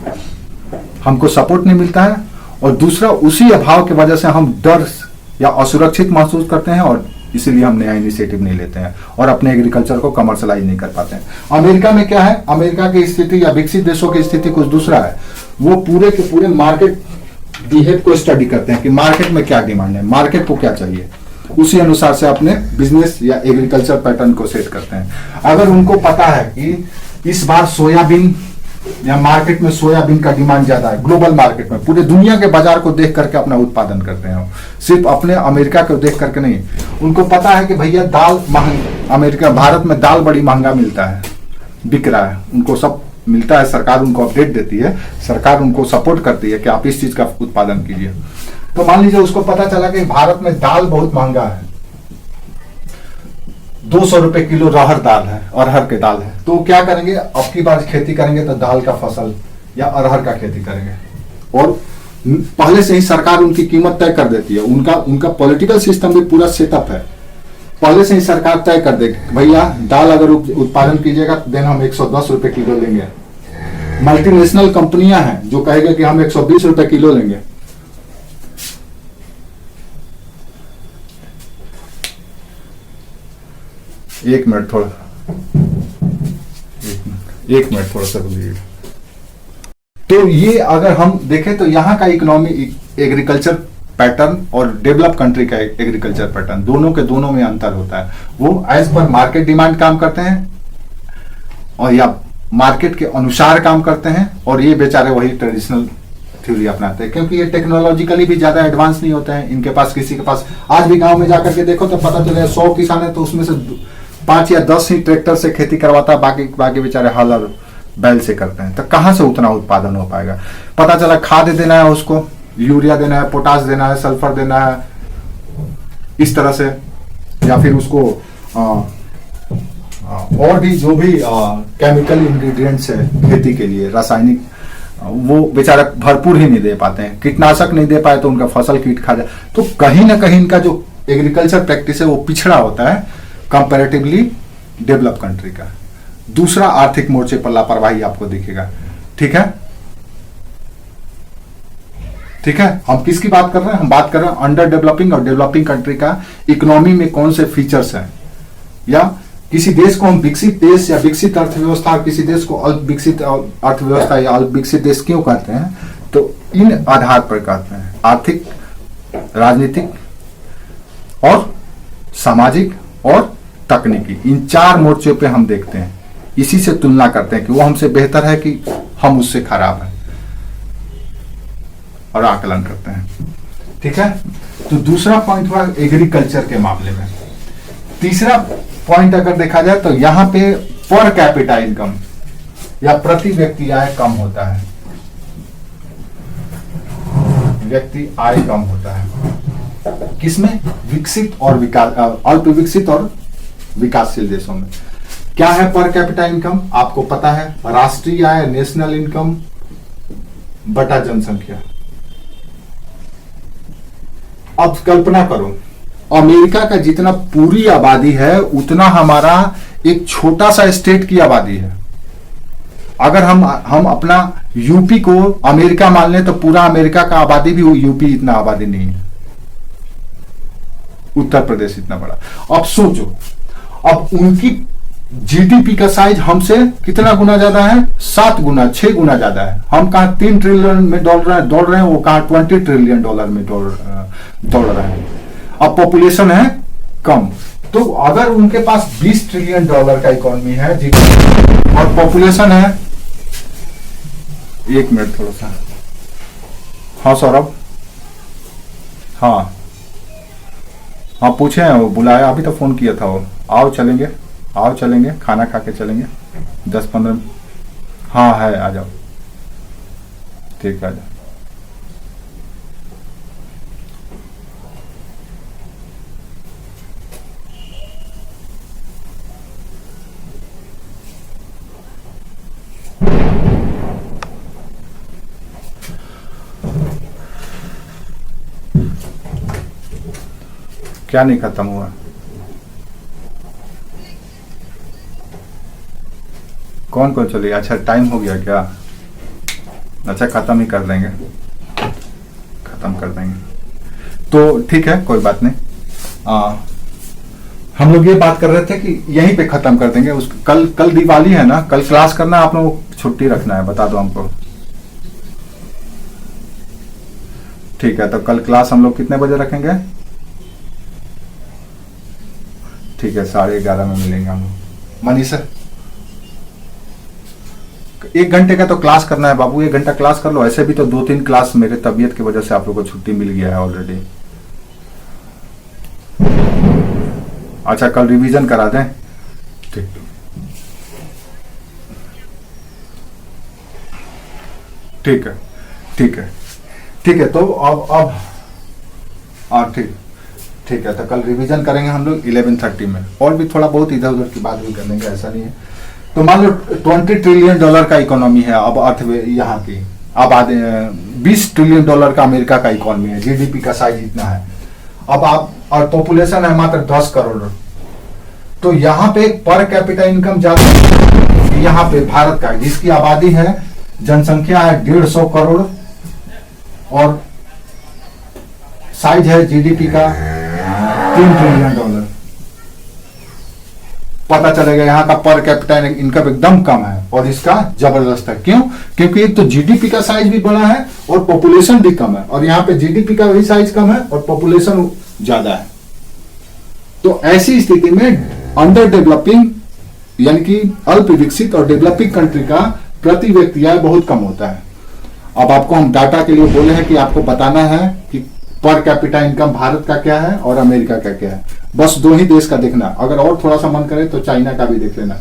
हमको सपोर्ट नहीं मिलता है, और दूसरा उसी अभाव की वजह से हम डर या असुरक्षित महसूस करते हैं और इसीलिए हम नया इनिशिएटिव नहीं लेते हैं और अपने एग्रीकल्चर को कमर्शलाइज नहीं कर पाते हैं। अमेरिका में क्या है, अमेरिका की स्थिति या विकसित देशों की स्थिति कुछ दूसरा है। वो पूरे के पूरे मार्केट बिहेव को स्टडी करते हैं कि मार्केट में क्या डिमांड है, मार्केट को क्या चाहिए, उसी अनुसार से अपने बिजनेस या एग्रीकल्चर पैटर्न को सेट करते हैं। अगर उनको पता है कि इस बार सोयाबीन या मार्केट में सोयाबीन का डिमांड ज्यादा है, ग्लोबल मार्केट में पूरे दुनिया के बाजार को देख करके अपना उत्पादन करते हैं, सिर्फ अपने अमेरिका को देख करके नहीं। उनको पता है कि भैया दाल अमेरिका भारत में दाल बड़ी महंगा मिलता है, बिक रहा है, उनको सब मिलता है, सरकार उनको अपडेट देती है, सरकार उनको सपोर्ट करती है कि आप इस चीज का उत्पादन कीजिए। तो मान लीजिए उसको पता चला कि भारत में दाल बहुत महंगा है, 200 रुपए किलो रहर दाल है, अरहर के दाल है, तो क्या करेंगे, अब की बार खेती करेंगे तो दाल का फसल या अरहर का खेती करेंगे। और पहले से ही सरकार उनकी कीमत तय कर देती है, उनका पॉलिटिकल सिस्टम भी पूरा सेटअप है, पहले से ही सरकार तय कर देगी भैया दाल अगर उत्पादन कीजिएगा तो देन हम 110 रुपए किलो लेंगे। मल्टीनेशनल कंपनियां हैं जो कहेगा कि हम 120 रुपए किलो लेंगे। एक मिनट थोड़ा सा रुकिए। तो ये अगर हम देखें तो यहाँ का इकोनॉमी एग्रीकल्चर पैटर्न और डेवलप कंट्री का एग्रीकल्चर पैटर्न दोनों में अंतर होता है। वो एज पर मार्केट डिमांड काम करते हैं और या मार्केट के अनुसार काम करते हैं, और ये बेचारे वही ट्रेडिशनल थ्योरी अपनाते हैं क्योंकि ये टेक्नोलॉजिकली भी ज्यादा एडवांस नहीं होते हैं। इनके पास किसी के पास आज भी गांव में जाकर के देखो तो पता चले 100 किसान है तो उसमें से 5 या 10 ही ट्रैक्टर से खेती करवाता है, बाकी बेचारे हल और बैल से करते हैं। तो कहां से उतना उत्पादन हो पाएगा। पता चला खाद देना है, उसको यूरिया देना है, पोटास देना है, सल्फर देना है, इस तरह से, या फिर उसको और भी जो भी केमिकल इंग्रेडिएंट्स है खेती के लिए, रासायनिक, वो बेचारा भरपूर ही नहीं दे पाते हैं। कीटनाशक नहीं दे पाए तो उनका फसल कीट खा जाए। तो कहीं ना कहीं इनका जो एग्रीकल्चर प्रैक्टिस है वो पिछड़ा होता है कंपैरेटिवली डेवलप कंट्री का। दूसरा, आर्थिक मोर्चे पर लापरवाही आपको दिखेगा। ठीक है, हम किसकी बात कर रहे हैं, हम बात कर रहे हैं अंडर डेवलपिंग और डेवलपिंग कंट्री का इकोनॉमी में कौन से फीचर्स हैं, या किसी देश को हम विकसित देश या विकसित अर्थव्यवस्था, किसी देश को अल्प विकसित अर्थव्यवस्था या अल्प विकसित देश क्यों कहते हैं, तो इन आधार पर कहते हैं। आर्थिक, राजनीतिक और सामाजिक और तकनीकी, इन 4 मोर्चों पे हम देखते हैं, इसी से तुलना करते हैं कि वो हमसे बेहतर है कि हम उससे खराब है, और आकलन करते हैं। ठीक है, तो दूसरा पॉइंट हुआ एग्रीकल्चर के मामले में। तीसरा पॉइंट अगर देखा जाए तो यहां पे पर कैपिटा इनकम या प्रति व्यक्ति आय कम होता है, व्यक्ति आय कम होता है। किसमें, विकसित और अल्प विकसित और विकासशील देशों में। क्या है पर कैपिटा इनकम, आपको पता है, राष्ट्रीय आय, नेशनल इनकम बटा जनसंख्या। अब कल्पना करो, अमेरिका का जितना पूरी आबादी है उतना हमारा एक छोटा सा स्टेट की आबादी है। अगर हम अपना यूपी को अमेरिका मान लें तो पूरा अमेरिका का आबादी भी यूपी इतना आबादी नहीं है, उत्तर प्रदेश इतना बड़ा। अब सोचो, अब उनकी जीडीपी का साइज हमसे कितना गुना ज्यादा है, 7 गुना 6 गुना ज्यादा है। हम कहा 3 ट्रिलियन में दौड़ रहे हैं, वो कहा 20 ट्रिलियन डॉलर में दौड़ रहे हैं। अब पॉपुलेशन है कम, तो अगर उनके पास 20 ट्रिलियन डॉलर का इकोनॉमी है जीडीपी और पॉपुलेशन है, एक मिनट थोड़ा सा, हाँ सौरभ, हाँ पूछे हैं, वो बुलाया, अभी तो फोन किया था वो। आओ चलेंगे खाना खा के चलेंगे 10-15। हाँ है, आ जाओ, ठीक है, आ जाओ। क्या नहीं खत्म हुआ, कौन चलिए, अच्छा टाइम हो गया क्या, अच्छा खत्म ही कर देंगे, तो ठीक है, कोई बात नहीं। हम लोग ये बात कर रहे थे कि यहीं पे खत्म कर देंगे। उस कल दिवाली है ना, कल क्लास करना है, आप लोगों को छुट्टी रखना है, बता दो हमको। ठीक है, तो कल क्लास हम लोग कितने बजे रखेंगे? ठीक है, 11:30 में मिलेंगे हम लोग। मनीषा 1 घंटे का तो क्लास करना है बाबू, 1 घंटा क्लास कर लो। ऐसे भी तो 2-3 क्लास मेरे तबीयत की वजह से आप लोगों को छुट्टी मिल गया है ऑलरेडी। अच्छा, कल रिवीजन करा दें। ठीक ठीक है, ठीक है, ठीक है। तो अब ठीक है, तो कल रिवीजन करेंगे हम लोग 11:30 में। और भी थोड़ा बहुत इधर उधर की बात भी कर लेंगे, ऐसा नहीं है। तो मान लो $20 ट्रिलियन का इकोनॉमी है अब अर्थ यहाँ की। अब $20 ट्रिलियन का अमेरिका का इकोनॉमी है, जीडीपी का साइज इतना है। अब आप और पॉपुलेशन है मात्र 10 करोड़। तो यहाँ पे पर कैपिटा इनकम ज्यादा यहाँ पे भारत का, जिसकी आबादी है, जनसंख्या है 150 करोड़ और साइज है जीडीपी का $3 ट्रिलियन। पता चलेगा यहाँ का पर कैपिटा इनकम एकदम कम है और इसका जबरदस्त है। क्यों? क्योंकि एक तो जीडीपी का साइज भी बड़ा है और पॉपुलेशन भी कम है, और यहाँ पे जीडीपी का भी साइज कम है और पॉपुलेशन ज्यादा है। तो ऐसी स्थिति में अंडर डेवलपिंग यानी कि अल्प विकसित और डेवलपिंग कंट्री का प्रति व्यक्ति आय बहुत कम होता है। अब आपको हम डाटा के लिए बोले हैं कि आपको बताना है कि पर कैपिटा इनकम भारत का क्या है और अमेरिका का क्या है। बस 2 ही देश का देखना, अगर और थोड़ा सा मन करे तो चाइना का भी देख लेना।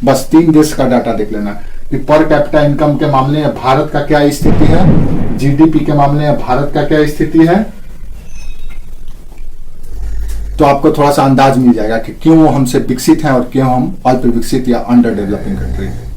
बस 3 देश का डाटा देख लेना कि पर कैपिटा इनकम के मामले में भारत का क्या स्थिति है, जीडीपी के मामले में भारत का क्या स्थिति है। तो आपको थोड़ा सा अंदाज मिल जाएगा कि क्यों वो हमसे विकसित हैं और क्यों हम अल्प विकसित या अंडर डेवलपिंग कंट्री है।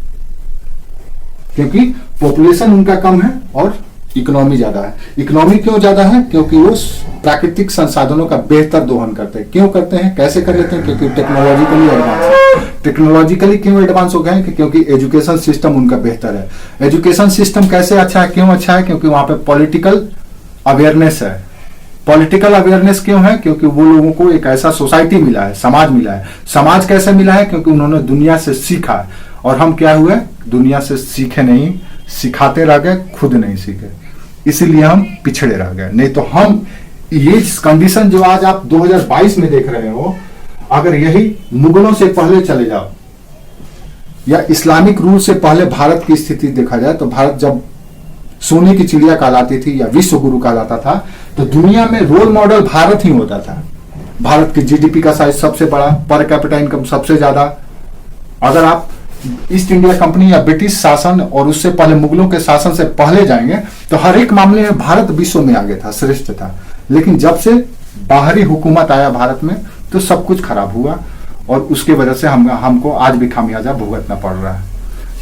क्योंकि पॉपुलेशन उनका कम है और इकोनॉमी ज्यादा है। इकोनॉमी क्यों ज्यादा है? क्योंकि वो प्राकृतिक संसाधनों का बेहतर दोहन करते हैं। क्यों करते हैं, कैसे कर लेते हैं? क्योंकि टेक्नोलॉजिकली एडवांस है। टेक्नोलॉजिकली क्यों एडवांस हो गए हैं? क्योंकि एजुकेशन सिस्टम उनका बेहतर है। एजुकेशन सिस्टम कैसे अच्छा है, क्यों अच्छा है? क्योंकि वहां पे पॉलिटिकल अवेयरनेस है। पॉलिटिकल अवेयरनेस क्यों है? क्योंकि वो लोगों को एक ऐसा सोसाइटी मिला है, समाज मिला है। समाज कैसे मिला है? क्योंकि उन्होंने दुनिया से सीखा है। और हम क्या हुए? दुनिया से सीखे नहीं, सिखाते रह गए, खुद नहीं सीखे, इसीलिए हम पिछड़े रह गए। नहीं तो हम ये कंडीशन जो आज आप 2022 में देख रहे हो, अगर यही मुगलों से पहले चले जाओ या इस्लामिक रूल से पहले भारत की स्थिति देखा जाए, तो भारत जब सोने की चिड़िया कहलाती थी या विश्व गुरु कहलाता था, तो दुनिया में रोल मॉडल भारत ही होता था। भारत की जीडीपी का साइज सबसे बड़ा, पर कैपिटा इनकम सबसे ज्यादा। अगर आप ईस्ट इंडिया कंपनी या ब्रिटिश शासन और उससे पहले मुगलों के शासन से पहले जाएंगे तो हर एक मामले में भारत विश्व में आगे था, श्रेष्ठ था। लेकिन जब से बाहरी हुकूमत आया भारत में, तो सब कुछ खराब हुआ और उसकी वजह से हमको आज भी खामियाजा भुगतना पड़ रहा है।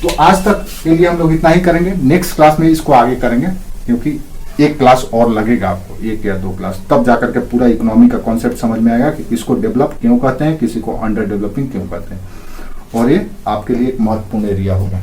तो आज तक के लिए हम लोग इतना ही करेंगे। नेक्स्ट क्लास में इसको आगे करेंगे, क्योंकि 1 क्लास और लगेगा आपको, 1 या 2 क्लास, तब जाकर के पूरा इकोनॉमी का कॉन्सेप्ट समझ में आएगा कि किसको डेवलप क्यों कहते हैं, किसी को अंडर डेवलपिंग क्यों कहते हैं। और ये आपके लिए एक महत्वपूर्ण एरिया होगा।